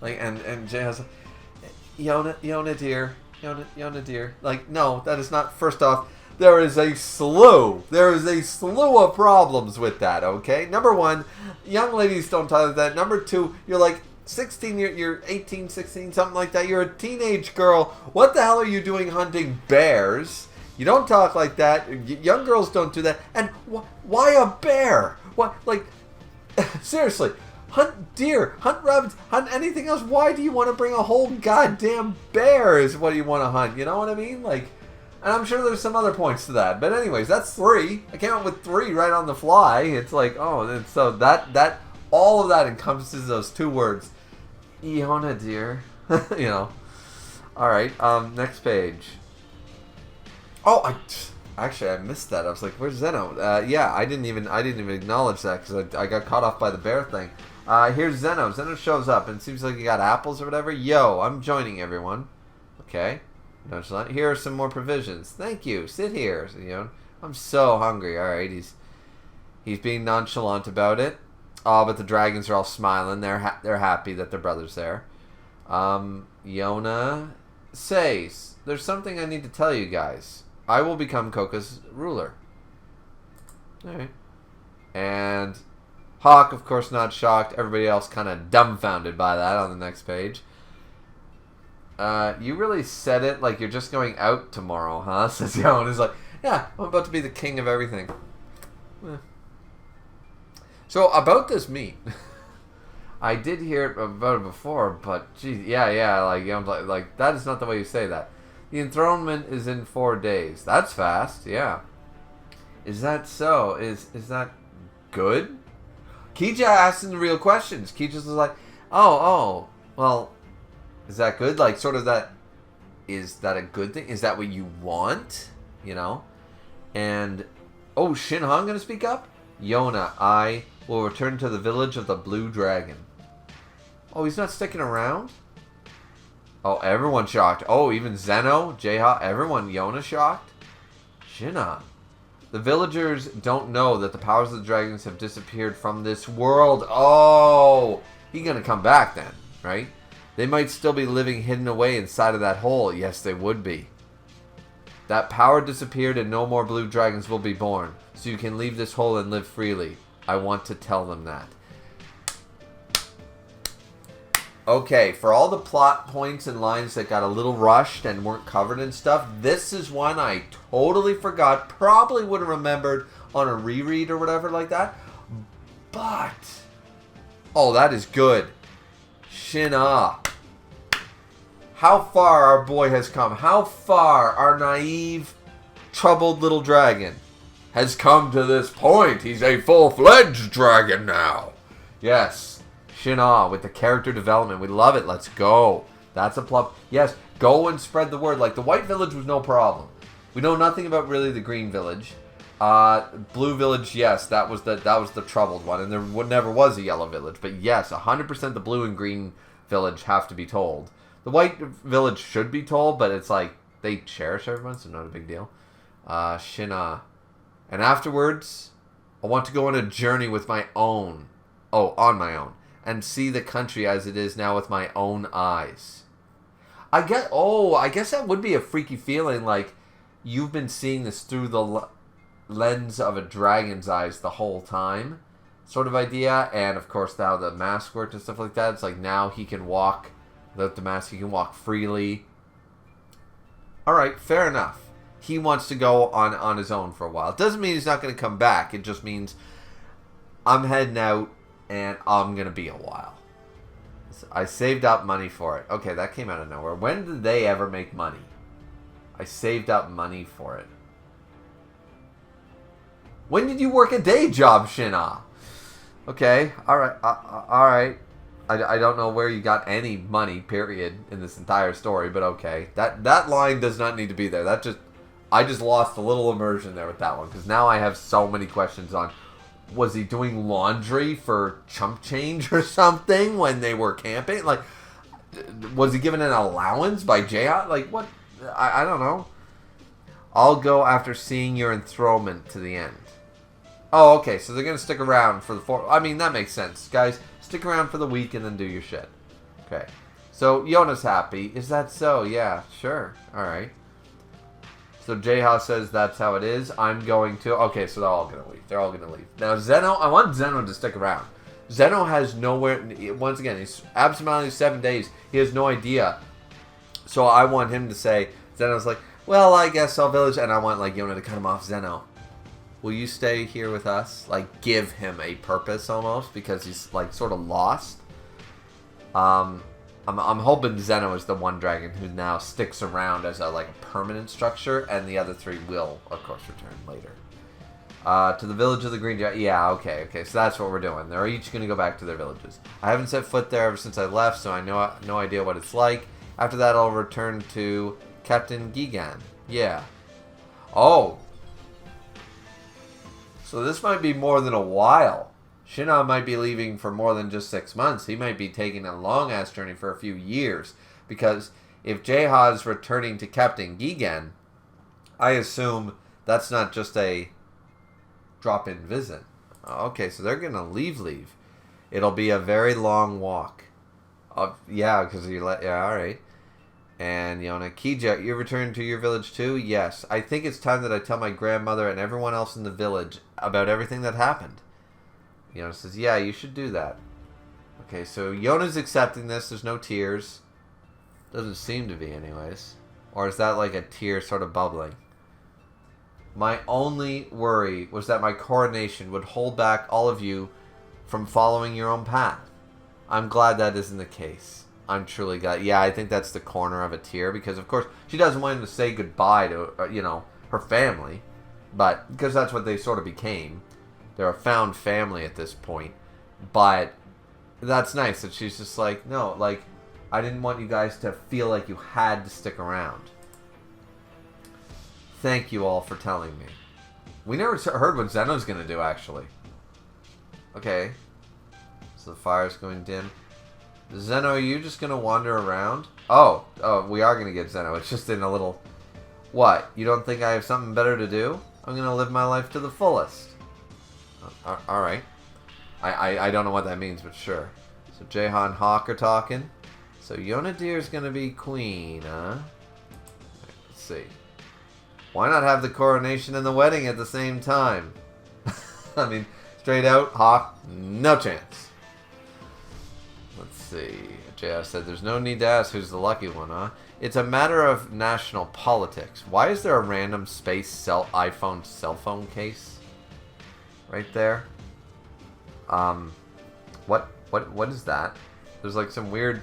Speaker 1: Like, and jae-ha's like, Yona dear. Like, no, that is not, first off, there is a slew of problems with that, okay? Number one, young ladies don't tolerate that. Number two, you're like 16, you're 18, 16, something like that. You're a teenage girl. What the hell are you doing hunting bears? You don't talk like that. Young girls don't do that. And why a bear? What, like, seriously, hunt deer, hunt rabbits, hunt anything else. Why do you want to bring a whole goddamn bear is what you want to hunt? You know what I mean? Like, and I'm sure there's some other points to that. But anyways, that's 3. I came up with 3 right on the fly. It's like, oh, and so that all of that encompasses those 2 words. Yona dear. You know. Alright, next page. Oh, I missed that. I was like, where's Zeno? Yeah, I didn't even acknowledge that because I got caught off by the bear thing. Here's Zeno. Zeno shows up and it seems like he got apples or whatever. Yo, I'm joining everyone. Okay. Nonchalant. Here are some more provisions. Thank you. Sit here. You know, I'm so hungry. All right, he's being nonchalant about it. Oh, but the dragons are all smiling. They're happy that their brother's there. Yona says, "There's something I need to tell you guys. I will become Koka's ruler." All right. And Hawk, of course, not shocked. Everybody else kind of dumbfounded by that on the next page. You really said it like you're just going out tomorrow, huh? Says Yona. He's like, yeah, I'm about to be the king of everything. So, about this meat. I did hear about it before, but, geez, yeah, like, you know, like, that is not the way you say that. The enthronement is in 4 days. That's fast, yeah. Is that so? Is that good? Kija asking the real questions. Kija's like, oh, well... Is that good? Like, sort of that... Is that a good thing? Is that what you want? You know? And... Oh, Shinhan gonna speak up? Yona, I will return to the village of the Blue Dragon. Oh, he's not sticking around? Oh, everyone's shocked. Oh, even Zeno, jae-ha, everyone. Yona shocked? Shinhan. The villagers don't know that the powers of the dragons have disappeared from this world. Oh! He's gonna come back then, right? They might still be living hidden away inside of that hole. Yes, they would be. That power disappeared and no more blue dragons will be born. So you can leave this hole and live freely. I want to tell them that. Okay, for all the plot points and lines that got a little rushed and weren't covered and stuff, this is one I totally forgot. Probably would have remembered on a reread or whatever like that. But... oh, that is good. Shin-ah. How far our boy has come. How far our naive, troubled little dragon has come to this point. He's a full-fledged dragon now. Yes. Shin-ah with the character development. We love it. Let's go. That's a plot. Yes, go and spread the word. Like, the White Village was no problem. We know nothing about really the Green Village. Blue Village, yes, that was the troubled one, and there never was a Yellow Village. But yes, 100% the Blue and Green Village have to be told. The White Village should be told, but it's like they cherish everyone, so not a big deal. Shin-ah, and afterwards, I want to go on a journey with my own, on my own, and see the country as it is now with my own eyes. I guess that would be a freaky feeling, like you've been seeing this through the lens of a dragon's eyes the whole time, sort of idea. And of course now the mask worked and stuff like that. It's like now he can walk without the mask, he can walk freely. Alright, fair enough. He wants to go on his own for a while. It doesn't mean he's not going to come back. It just means I'm heading out and I'm going to be a while. I saved up money for it. Okay, that came out of nowhere. When did they ever make money? I saved up money for it. When did you work a day job, Shina? Okay, alright, alright. I don't know where you got any money, period, in this entire story, but okay. That line does not need to be there. I just lost a little immersion there with that one, because now I have so many questions on, was he doing laundry for chump change or something when they were camping? Like, was he given an allowance by jae-ha? Like, what? I don't know. I'll go after seeing your enthronement to the end. Oh, okay, so they're going to stick around for the I mean, that makes sense. Guys, stick around for the week and then do your shit. Okay. So, Yona's happy. Is that so? Yeah, sure. Alright. So, jae-ha says that's how it is. I'm going to... Okay, so they're all going to leave. They're all going to leave. Now, Zeno... I want Zeno to stick around. Zeno has nowhere... Once again, he's absent-mindedly 7 days. He has no idea. So, I want him to say... Zeno's like, well, I guess I'll village... And I want, like, Yona to cut him off. Zeno, will you stay here with us? Like, give him a purpose, almost. Because he's, like, sort of lost. I'm hoping Zeno is the one dragon who now sticks around as a permanent structure, and the other three will, of course, return later. To the village of the Green Dragon. Yeah, okay, so that's what we're doing. They're each going to go back to their villages. I haven't set foot there ever since I left, so I know no idea what it's like. After that, I'll return to Captain Gigan. Yeah. Oh. So this might be more than a while. Shina might be leaving for more than just 6 months. He might be taking a long-ass journey for a few years. Because if jae-ha is returning to Captain Gigan, I assume that's not just a drop-in visit. Okay, so they're going to leave. It'll be a very long walk. Yeah, because you let... Yeah, alright. And, Yona, Kija, you return to your village too? Yes. I think it's time that I tell my grandmother and everyone else in the village about everything that happened. Yona says, yeah, you should do that. Okay, so Yona's accepting this. There's no tears. Doesn't seem to be anyways. Or is that like a tear sort of bubbling? My only worry was that my coronation would hold back all of you from following your own path. I'm glad that isn't the case. I'm truly glad. Yeah, I think that's the corner of a tear. Because, of course, she doesn't want him to say goodbye to, her family. But, because that's what they sort of became. They're a found family at this point. But that's nice that she's just like, no, like, I didn't want you guys to feel like you had to stick around. Thank you all for telling me. We never heard what Zeno's going to do, actually. Okay. So the fire's going dim. Zeno, are you just going to wander around? Oh, we are going to get Zeno. It's just in a little... What? You don't think I have something better to do? I'm going to live my life to the fullest. Alright. I don't know what that means, but sure. So jae-ha and Hawk are talking. So Yona Deer's gonna be queen, huh? Let's see. Why not have the coronation and the wedding at the same time? I mean, straight out, Hawk, no chance. Let's see. jae-ha said there's no need to ask who's the lucky one, huh? It's a matter of national politics. Why is there a random space iPhone cell phone case? Right there. What is that? There's like some weird,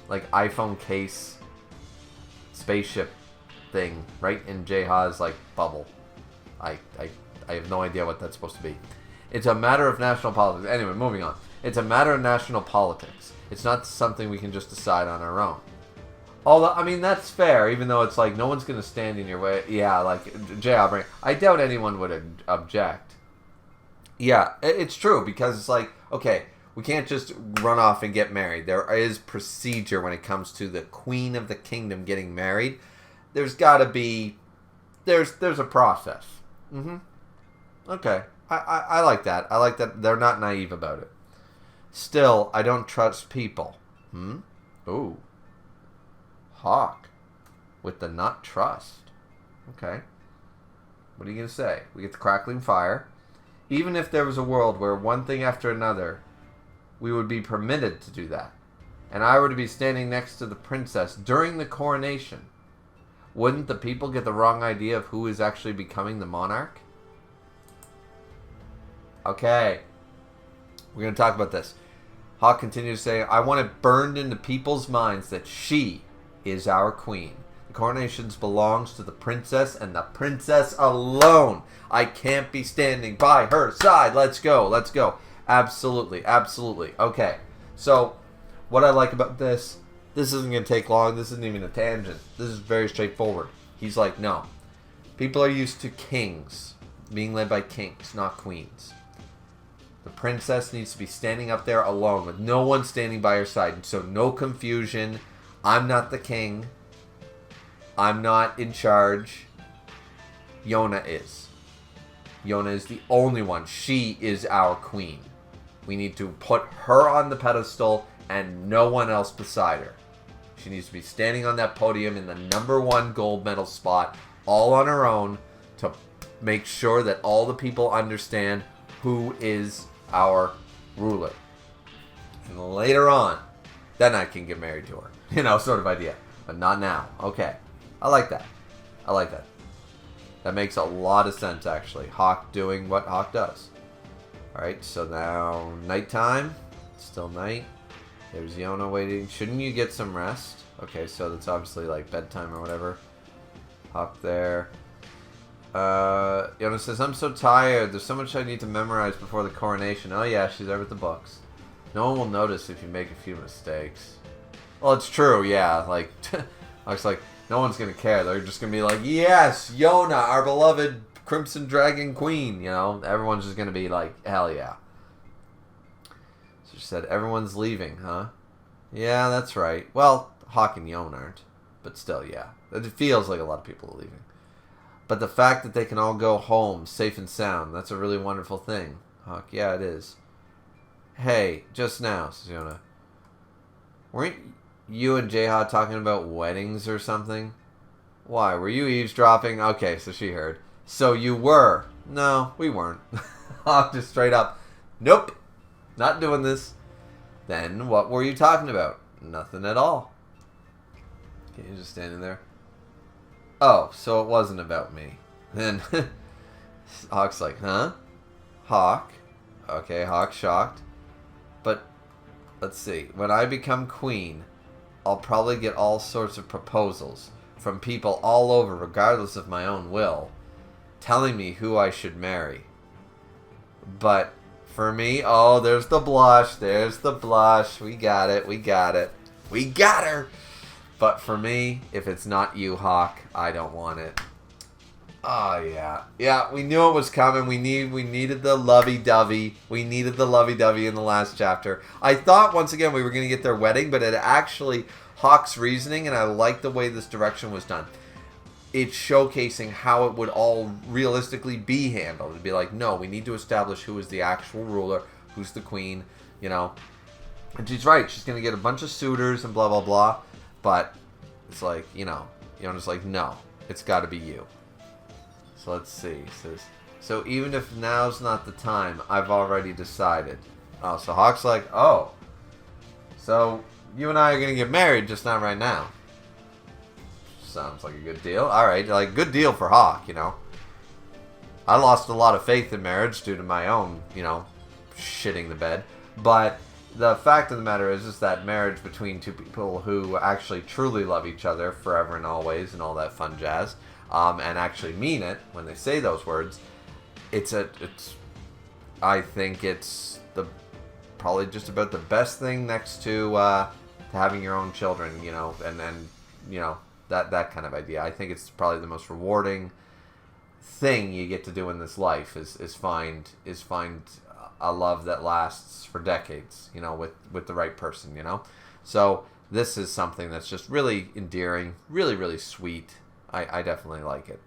Speaker 1: like iPhone case, spaceship thing right in jae-ha's like bubble. I have no idea what that's supposed to be. It's a matter of national politics. Anyway, moving on. It's a matter of national politics. It's not something we can just decide on our own. Although, I mean, that's fair, even though it's like no one's going to stand in your way. Yeah, like jae-ha, I doubt anyone would object. Yeah, it's true, because it's like, okay, we can't just run off and get married. There is procedure when it comes to the queen of the kingdom getting married. There's got to be, there's a process. Okay, I like that. I like that they're not naive about it. Still, I don't trust people. Ooh. Hawk. With the not trust. Okay. What are you going to say? We get the crackling fire. Even if there was a world where one thing after another, we would be permitted to do that, and I were to be standing next to the princess during the coronation, wouldn't the people get the wrong idea of who is actually becoming the monarch? Okay. We're going to talk about this. Hawk continues to say, I want it burned into people's minds that she is our queen. The coronation belongs to the princess and the princess alone. I can't be standing by her side. Let's go. Let's go. Absolutely. Absolutely. Okay. So, what I like about this isn't going to take long. This isn't even a tangent. This is very straightforward. He's like, no. People are used to kings. Being led by kings, not queens. The princess needs to be standing up there alone with no one standing by her side. So no confusion. I'm not the king. I'm not in charge. Yona is. Yona is the only one. She is our queen. We need to put her on the pedestal and no one else beside her. She needs to be standing on that podium in the #1 gold medal spot all on her own to make sure that all the people understand who is our ruler. And later on, then I can get married to her. Sort of idea. But not now. Okay. I like that. I like that. That makes a lot of sense, actually. Hawk doing what Hawk does. Alright, so now nighttime. Still night. There's Yona waiting. Shouldn't you get some rest? Okay, so that's obviously like bedtime or whatever. Hawk there. Yona says, I'm so tired. There's so much I need to memorize before the coronation. Oh yeah, she's there with the books. No one will notice if you make a few mistakes. Well, it's true, yeah. Like, Hawk's like, no one's going to care. They're just going to be like, yes, Yona, our beloved Crimson Dragon Queen. Everyone's just going to be like, hell yeah. So she said, everyone's leaving, huh? Yeah, that's right. Well, Hawk and Yona aren't. But still, yeah. It feels like a lot of people are leaving. But the fact that they can all go home safe and sound, that's a really wonderful thing. Hawk, yeah, it is. Hey, just now, says Yona. Weren't you and jae-ha talking about weddings or something? Why, were you eavesdropping? Okay, so she heard. So you were. No, we weren't. Hawk just straight up, nope, not doing this. Then what were you talking about? Nothing at all. Okay, you're just standing there. Oh, so it wasn't about me. Then Hawk's like, huh? Hawk? Okay, Hawk's shocked. But, let's see. When I become queen, I'll probably get all sorts of proposals from people all over, regardless of my own will, telling me who I should marry. But for me, oh, there's the blush. There's the blush. We got it. We got it. We got her! But for me, if it's not you, Hawk, I don't want it. Oh, yeah. Yeah, we knew it was coming. We needed the lovey-dovey. We needed the lovey-dovey in the last chapter. I thought, once again, we were going to get their wedding, but it actually, Hawk's reasoning, and I like the way this direction was done. It's showcasing how it would all realistically be handled. It'd be like, no, we need to establish who is the actual ruler, who's the queen, And she's right. She's going to get a bunch of suitors and blah, blah, blah. But it's like, Yona's like, no, it's got to be you. So let's see. It says, so even if now's not the time, I've already decided. Oh, so Hawk's like, oh, so you and I are going to get married, just not right now. Sounds like a good deal. All right, like, good deal for Hawk, I lost a lot of faith in marriage due to my own, shitting the bed. But the fact of the matter is that marriage between two people who actually truly love each other forever and always and all that fun jazz, and actually mean it when they say those words, I think it's probably just about the best thing next to having your own children, and then that kind of idea. I think it's probably the most rewarding thing you get to do in this life is find a love that lasts for decades, with the right person, So this is something that's just really endearing, really, really sweet. I definitely like it.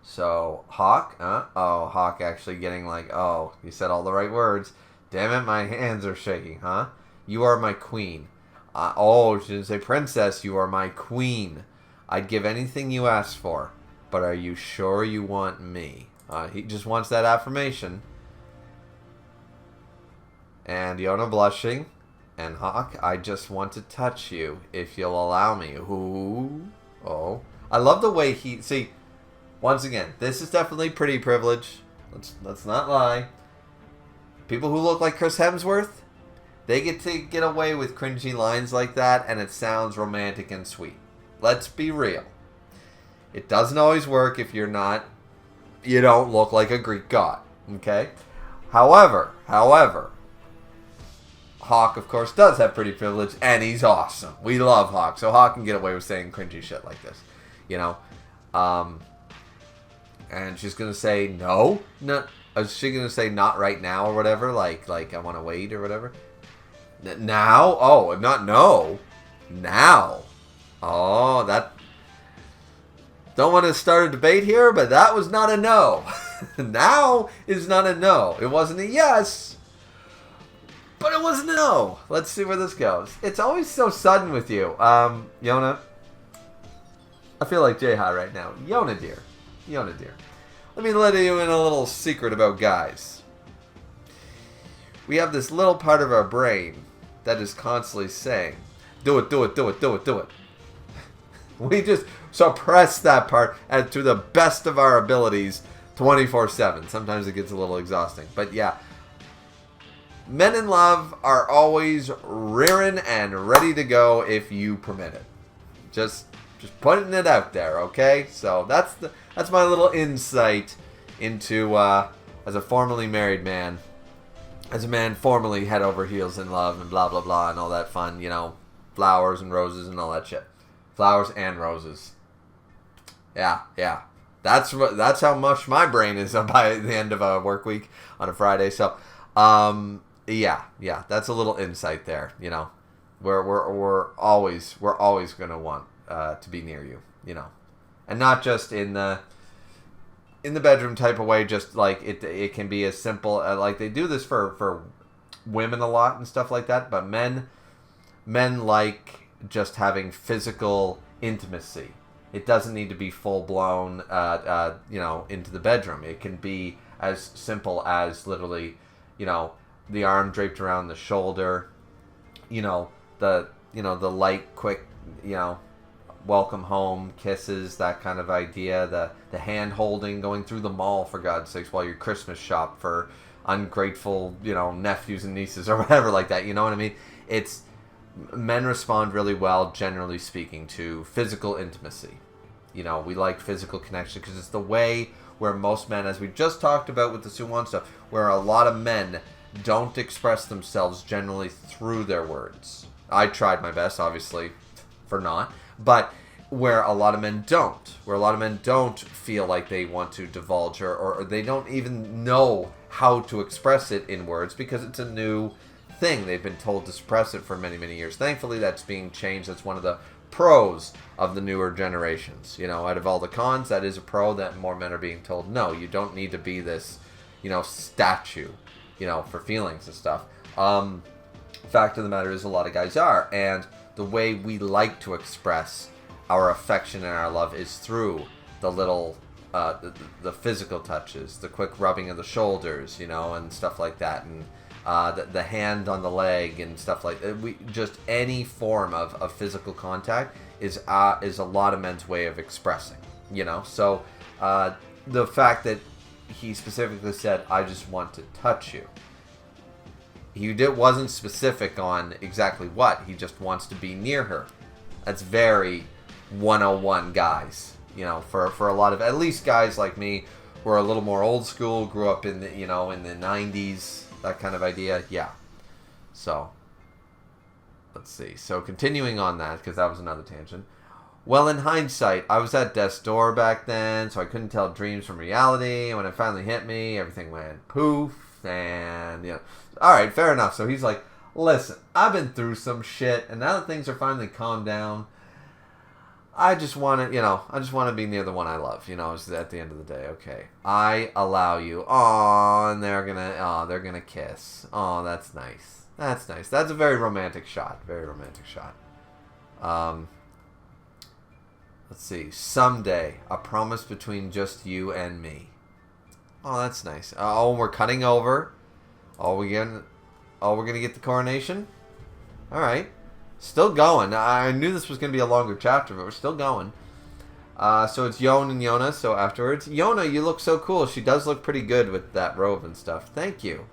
Speaker 1: So, Hawk, Hawk actually getting like, oh, you said all the right words. Damn it, my hands are shaking, huh? You are my queen. She didn't say princess, you are my queen. I'd give anything you ask for, but are you sure you want me? He just wants that affirmation. And Yona blushing. And Hawk, I just want to touch you, if you'll allow me. Ooh. Oh. I love the way he... See, once again, this is definitely pretty privilege. Let's not lie. People who look like Chris Hemsworth, They get to get away with cringy lines like that, and it sounds romantic and sweet. Let's be real. It doesn't always work if you don't look like a Greek god. Okay? However, Hawk, of course, does have pretty privilege, and he's awesome. We love Hawk, so Hawk can get away with saying cringy shit like this. And she's going to say, no. Is she going to say not right now or whatever? Like I want to wait or whatever? Now? Oh, not no. Now. Oh, that... Don't want to start a debate here, but that was not a no. Now is not a no. It wasn't a yes, but it wasn't a no. Let's see where this goes. It's always so sudden with you. Yona. I feel like jae-ha right now. Yona dear. Let me let you in a little secret about guys. We have this little part of our brain that is constantly saying, do it, do it, do it, do it, do it. We just suppress that part and to the best of our abilities 24/7. Sometimes it gets a little exhausting. But yeah, men in love are always rearing and ready to go if you permit it. Just putting it out there, okay? So that's my little insight into, as a formerly married man, as a man formerly head over heels in love and blah, blah, blah, and all that fun, flowers and roses and all that shit. Flowers and roses. Yeah. That's how much my brain is by the end of a work week on a Friday. So, yeah. That's a little insight there. We're always gonna want to be near you. And not just in the bedroom type of way. Just like it can be as simple like they do this for women a lot and stuff like that. But men like just having physical intimacy. It doesn't need to be full blown, into the bedroom. It can be as simple as literally, the arm draped around the shoulder, the light, quick, welcome home kisses, that kind of idea. The hand holding, going through the mall for God's sakes while you Christmas shop for ungrateful, nephews and nieces or whatever like that. You know what I mean? Men respond really well, generally speaking, to physical intimacy. We like physical connection because it's the way where most men, as we just talked about with the soo-won stuff, where a lot of men don't express themselves generally through their words. I tried my best, obviously, for not, but where a lot of men don't feel like they want to divulge or they don't even know how to express it in words because it's a new thing. They've been told to suppress it for many, many years. Thankfully, that's being changed. That's one of the pros of the newer generations. Out of all the cons, that is a pro that more men are being told, no, you don't need to be this, statue, for feelings and stuff. Fact of the matter is a lot of guys are. And the way we like to express our affection and our love is through the little, the physical touches, the quick rubbing of the shoulders, and stuff like that. And the hand on the leg and stuff like that. Just any form of physical contact is a lot of men's way of expressing, So the fact that he specifically said, "I just want to touch you," wasn't specific on exactly what. He just wants to be near her. That's very 101 guys, for a lot of, at least guys like me who are a little more old school, grew up in the in the 90s. That kind of idea, yeah. So, let's see. So, continuing on that, because that was another tangent. Well, in hindsight, I was at death's door back then, so I couldn't tell dreams from reality. And when it finally hit me, everything went poof, and, Alright, fair enough. So, he's like, listen, I've been through some shit, and now that things are finally calmed down, I just want to, be near the one I love, is at the end of the day, okay. I allow you. Oh, and they're gonna kiss. Oh, that's nice. That's nice. That's a very romantic shot. Very romantic shot. Let's see. Someday, a promise between just you and me. Oh, that's nice. Oh, we're cutting over. We're gonna get the coronation? Alright. Still going. I knew this was going to be a longer chapter, but we're still going. So it's Yona and Yona. So afterwards, Yona, you look so cool. She does look pretty good with that robe and stuff. Thank you.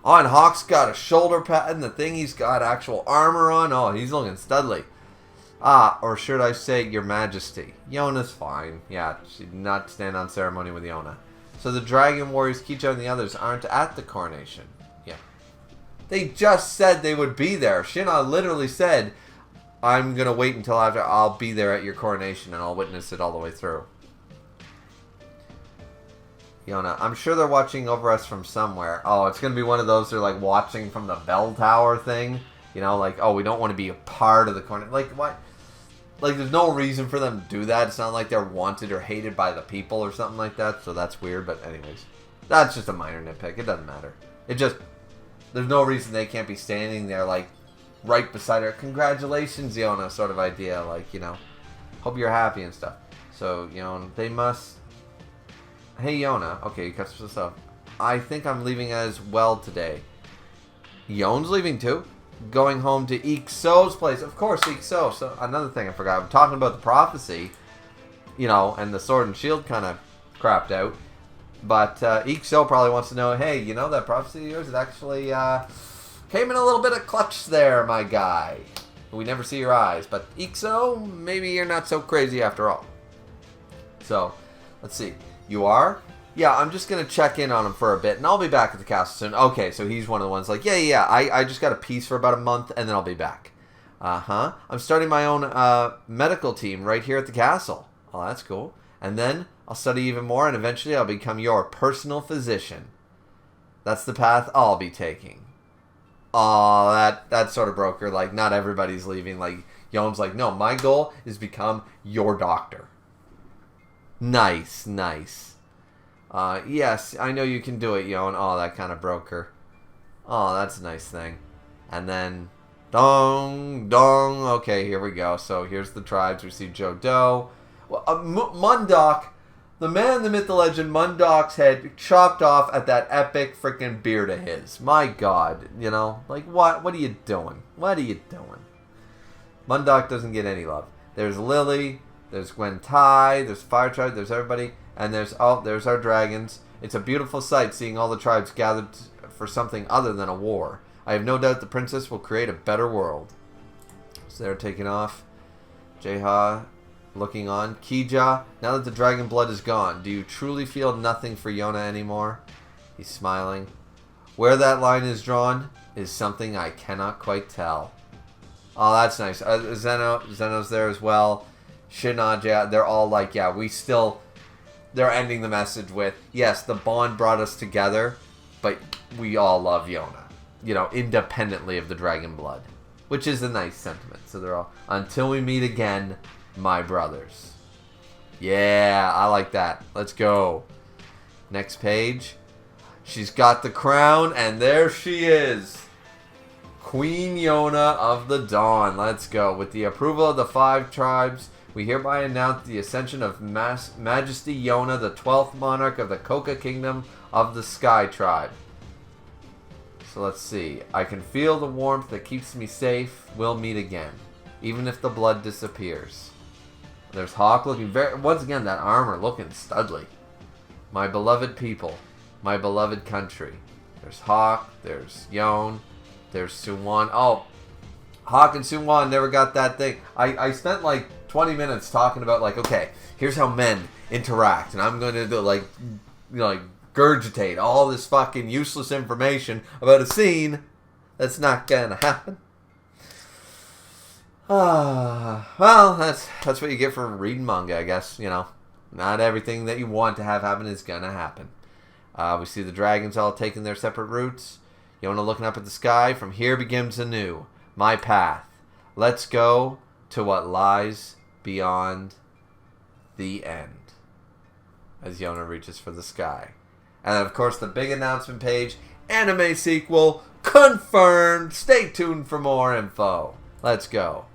Speaker 1: Oh, and Hawk's got a shoulder pad and the thing. He's got actual armor on. Oh, he's looking studly. Ah, or should I say, Your Majesty. Yona's fine. Yeah, she did not stand on ceremony with Yona. So the Dragon Warriors, Kijo and the others aren't at the coronation. Yeah. They just said they would be there. Shina literally said, I'm going to wait until after I'll be there at your coronation and I'll witness it all the way through. Yona, I'm sure they're watching over us from somewhere. Oh, it's going to be one of those they're like watching from the bell tower thing. You know, like, oh, we don't want to be a part of the coronation. Like, what? Like, there's no reason for them to do that. It's not like they're wanted or hated by the people or something like that. So that's weird. But anyways, that's just a minor nitpick. It doesn't matter. It just, there's no reason they can't be standing there, like, right beside her. Congratulations, Yona, sort of idea. Like, you know, hope you're happy and stuff. So, you know, they must... Hey, Yona. Okay, he cuts this up. I think I'm leaving as well today. Yon's leaving too? Going home to Ikso's place. Of course, Ikso. So, another thing I forgot. I'm talking about the prophecy, you know, and the sword and shield kind of crapped out. But Ikso probably wants to know, hey, you know that prophecy of yours? It actually came in a little bit of clutch there, my guy. We never see your eyes. But Ikso, maybe you're not so crazy after all. So, let's see. You are? Yeah, I'm just going to check in on him for a bit, and I'll be back at the castle soon. Okay, so he's one of the ones like, yeah, I just got a piece for about a month, and then I'll be back. Uh-huh. I'm starting my own medical team right here at the castle. Oh, that's cool. And then I'll study even more, and eventually I'll become your personal physician. That's the path I'll be taking. Oh, that sort of broke her. Like, not everybody's leaving. Like, Yon's like, no, my goal is become your doctor. Nice, nice. Yes, I know you can do it, Yon. Oh, that kind of broke her. Oh, that's a nice thing. And then, dong, dong. Okay, here we go. So here's the tribes. We see Jodo. Well, Mundok, the man, the myth, the legend, Mundok's head chopped off at that epic freaking beard of his. My God, you know, like what? What are you doing? What are you doing? Mundok doesn't get any love. There's Lily. There's Gwen Tai, there's Fire Tribe, there's everybody, and there's our dragons. It's a beautiful sight seeing all the tribes gathered for something other than a war. I have no doubt the princess will create a better world. So they're taking off. jae-ha looking on. Kija, now that the dragon blood is gone, do you truly feel nothing for Yona anymore? He's smiling. Where that line is drawn is something I cannot quite tell. Oh, that's nice. Zeno's there as well. Shina, they're all like, yeah, they're ending the message with, yes, the bond brought us together, but we all love Yona, you know, independently of the dragon blood, which is a nice sentiment. So they're all, until we meet again, my brothers. Yeah, I like that. Let's go. Next page. She's got the crown, and there she is. Queen Yona of the Dawn. Let's go. With the approval of the 5 tribes, we hereby announce the ascension of Majesty Yona, the 12th monarch of the Koka Kingdom of the Sky Tribe. So let's see. I can feel the warmth that keeps me safe. We'll meet again, even if the blood disappears. There's Hawk looking once again, that armor looking studly. My beloved people, my beloved country. There's Hawk, there's Yon, there's soo-won. Oh, Hawk and soo-won never got that thing. I spent like 20 minutes talking about, like, okay, here's how men interact, and I'm going to do, like, you know, like, gurgitate all this fucking useless information about a scene that's not gonna happen. Well, that's what you get for reading manga, I guess. You know, not everything that you want to have happen is gonna happen. We see the dragons all taking their separate routes. Yona looking up at the sky. From here begins anew my path. Let's go to what lies beyond the end. As Yona reaches for the sky. And of course the big announcement page. Anime sequel confirmed. Stay tuned for more info. Let's go.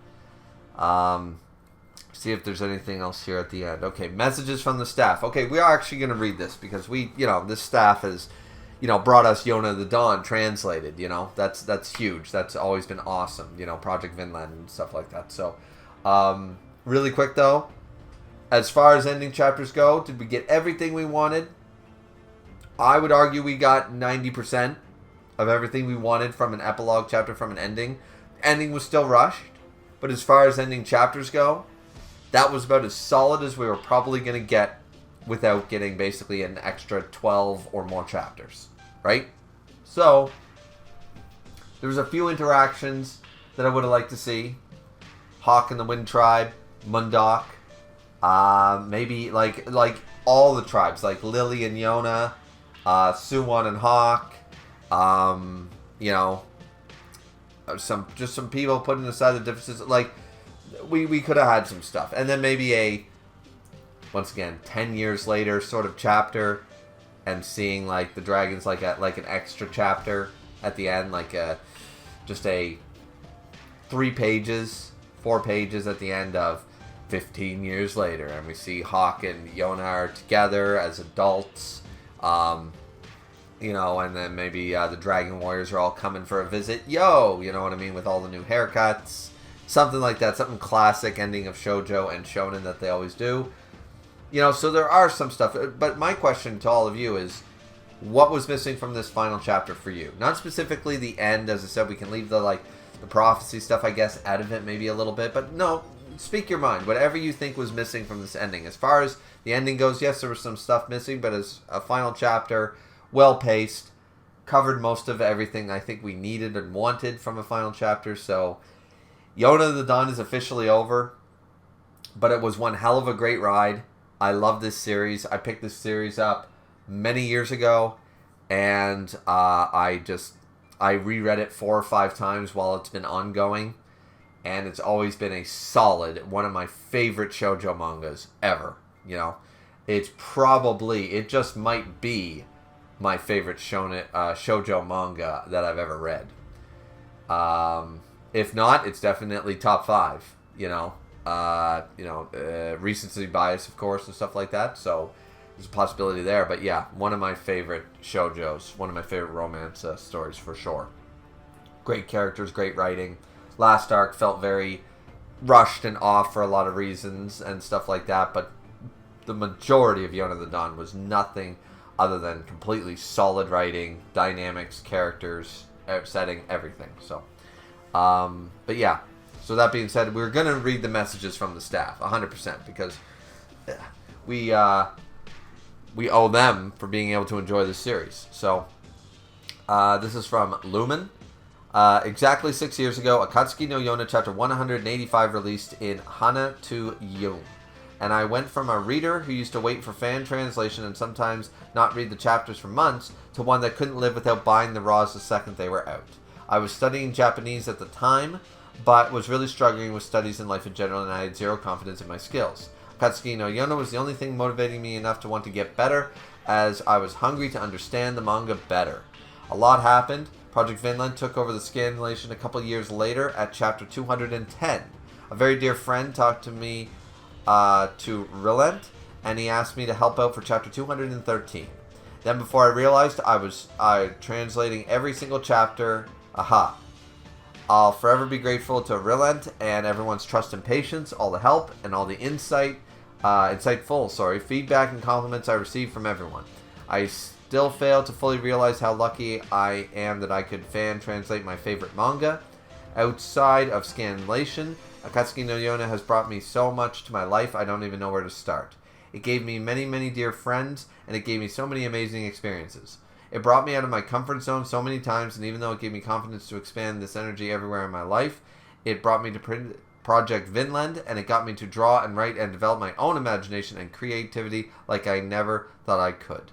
Speaker 1: See if there's anything else here at the end. Okay, messages from the staff. Okay, we are actually going to read this because this staff has, brought us Yona the Dawn translated. That's huge. That's always been awesome. Project Vinland and stuff like that. So, really quick though, as far as ending chapters go, did we get everything we wanted? I would argue we got 90% of everything we wanted from an epilogue chapter, from an ending. Ending was still rushed, but as far as ending chapters go, that was about as solid as we were probably going to get without getting basically an extra 12 or more chapters, right? So, there was a few interactions that I would have liked to see. Hawk and the Wind Tribe, Mundok, maybe like all the tribes, like Lily and Yona, Soo-won and Hawk, you know, some people putting aside the differences. Like, we could have had some stuff, and then maybe once again 10 years later sort of chapter, and seeing like the dragons like an extra chapter at the end, like just 4 pages at the end of 15 years later, and we see Hawk and Yona are together as adults, you know, and then maybe the Dragon Warriors are all coming for a visit. You know what I mean, with all the new haircuts. Something like that, something classic ending of shoujo and shonen that they always do. You know, so there are some stuff. But my question to all of you is, what was missing from this final chapter for you? Not specifically the end, as I said, we can leave the prophecy stuff, I guess, out of it maybe a little bit. But no, speak your mind. Whatever you think was missing from this ending. As far as the ending goes, yes, there was some stuff missing, but as a final chapter, well-paced, covered most of everything I think we needed and wanted from a final chapter. So Yona the Dawn is officially over, but it was one hell of a great ride. I love this series. I picked this series up many years ago, and I reread it 4 or 5 times while it's been ongoing, and it's always been a solid, one of my favorite shoujo mangas ever. You know, it just might be my favorite shoujo manga that I've ever read. If not, it's definitely top 5. Recency bias, of course, and stuff like that. So there's a possibility there. But yeah, one of my favorite shoujos, one of my favorite romance stories for sure. Great characters, great writing. Last arc felt very rushed and off for a lot of reasons and stuff like that. But the majority of Yona the Dawn was nothing other than completely solid writing, dynamics, characters, setting, everything. So. But yeah, so that being said, we're going to read the messages from the staff 100% because we owe them for being able to enjoy this series. So this is from Lumen. Exactly 6 years ago, Akatsuki no Yona chapter 185 released in Hana to Yun. And I went from a reader who used to wait for fan translation and sometimes not read the chapters for months to one that couldn't live without buying the raws the second they were out. I was studying Japanese at the time, but was really struggling with studies and life in general, and I had zero confidence in my skills. Akatsuki no Yona was the only thing motivating me enough to want to get better, as I was hungry to understand the manga better. A lot happened. Project Vinland took over the scanlation a couple years later at chapter 210. A very dear friend talked to me to relent, and he asked me to help out for chapter 213. Then before I realized, I was translating every single chapter. Aha. I'll forever be grateful to Relent and everyone's trust and patience, all the help, and all the insightful feedback and compliments I received from everyone. I still fail to fully realize how lucky I am that I could fan translate my favorite manga. Outside of scanlation, Akatsuki no Yona has brought me so much to my life, I don't even know where to start. It gave me many, many dear friends, and it gave me so many amazing experiences. It brought me out of my comfort zone so many times, and even though it gave me confidence to expand this energy everywhere in my life, it brought me to Project Vinland, and it got me to draw and write and develop my own imagination and creativity like I never thought I could.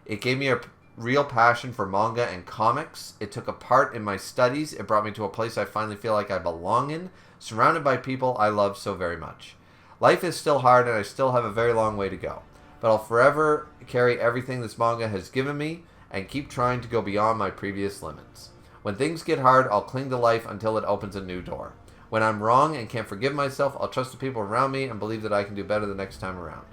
Speaker 1: It gave me a real passion for manga and comics. It took a part in my studies. It brought me to a place I finally feel like I belong in, surrounded by people I love so very much. Life is still hard, and I still have a very long way to go. But I'll forever carry everything this manga has given me, and keep trying to go beyond my previous limits. When things get hard, I'll cling to life until it opens a new door. When I'm wrong and can't forgive myself, I'll trust the people around me and believe that I can do better the next time around.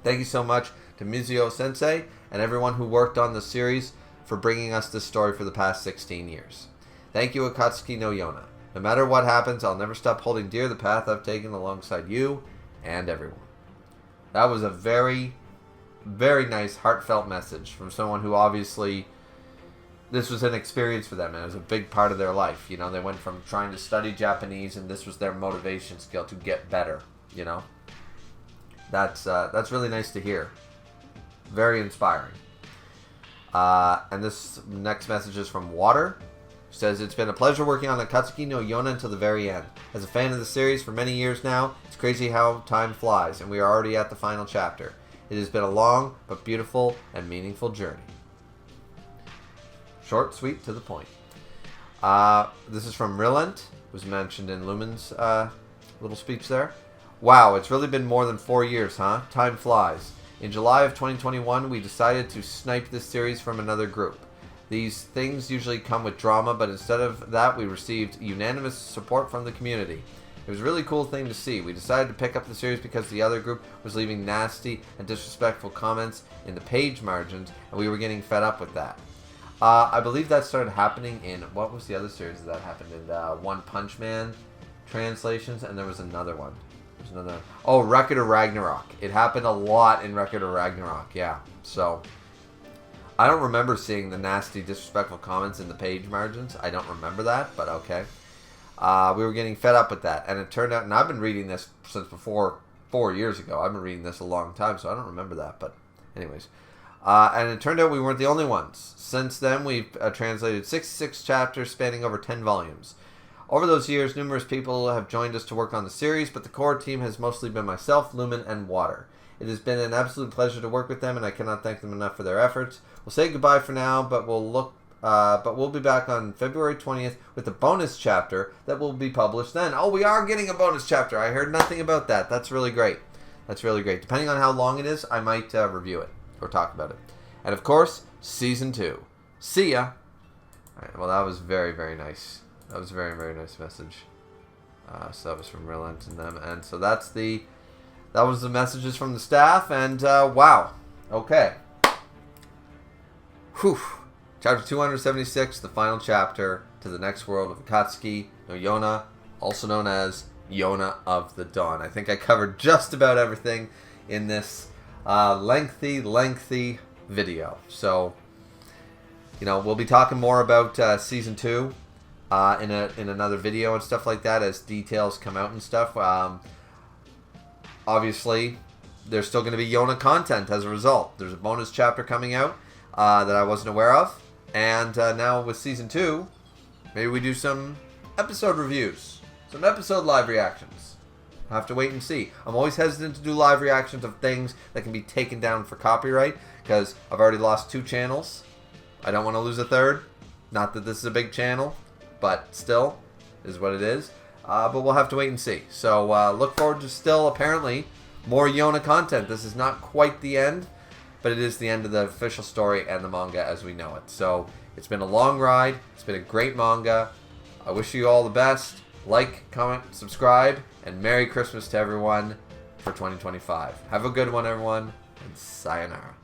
Speaker 1: Thank you so much to Mizuo Sensei and everyone who worked on the series for bringing us this story for the past 16 years. Thank you, Akatsuki no Yona. No matter what happens, I'll never stop holding dear the path I've taken alongside you and everyone. That was a very, very nice, heartfelt message from someone who obviously, this was an experience for them, and it was a big part of their life. You know, they went from trying to study Japanese, and this was their motivation skill to get better. You know, that's really nice to hear. Very inspiring. And this next message is from Water. She says, it's been a pleasure working on Akatsuki no Yona until the very end. As a fan of the series for many years now, it's crazy how time flies, and we are already at the final chapter. It has been a long, but beautiful and meaningful journey. Short, sweet, to the point. This is from Rilent. It was mentioned in Lumen's little speech there. Wow, it's really been more than 4 years, huh? Time flies. In July of 2021, we decided to snipe this series from another group. These things usually come with drama, but instead of that, we received unanimous support from the community. It was a really cool thing to see. We decided to pick up the series because the other group was leaving nasty and disrespectful comments in the page margins, and we were getting fed up with that. I believe that started happening in, what was the other series that happened in? One Punch Man translations, and there was another one. There's another. Oh, Record of Ragnarok. It happened a lot in Record of Ragnarok, yeah. So, I don't remember seeing the nasty, disrespectful comments in the page margins. I don't remember that, but okay. We were getting fed up with that, and it turned out, and I've been reading this since before 4 years ago. I've been reading this a long time, so I don't remember that, but anyways. And it turned out we weren't the only ones. Since then, we've translated 66 chapters spanning over 10 volumes. Over those years, numerous people have joined us to work on the series, but the core team has mostly been myself, Lumen, and Water. It has been an absolute pleasure to work with them, and I cannot thank them enough for their efforts. We'll say goodbye for now, but we'll be back on February 20th with a bonus chapter that will be published then. Oh, we are getting a bonus chapter. I heard nothing about that. That's really great. That's really great. Depending on how long it is, I might review it or talk about it. And of course, Season 2. See ya! Alright, well, that was very, very nice. That was a very, very nice message. So that was from Relent and them. And so that was the messages from the staff. And wow. Okay. Whew. Chapter 276, the final chapter to the next world of Akatsuki no Yona, also known as Yona of the Dawn. I think I covered just about everything in this lengthy video. So, you know, we'll be talking more about Season 2 in another video and stuff like that as details come out and stuff. Obviously, there's still going to be Yona content as a result. There's a bonus chapter coming out that I wasn't aware of. And now with Season 2, maybe we do some episode reviews. Some episode live reactions. I'll have to wait and see. I'm always hesitant to do live reactions of things that can be taken down for copyright, because I've already lost 2 channels. I don't want to lose a third. Not that this is a big channel, but still, is what it is. But we'll have to wait and see. So look forward to still, apparently, more Yona content. This is not quite the end, but it is the end of the official story and the manga as we know it. So it's been a long ride. It's been a great manga. I wish you all the best. Like, comment, subscribe, and Merry Christmas to everyone for 2025. Have a good one, everyone, and sayonara.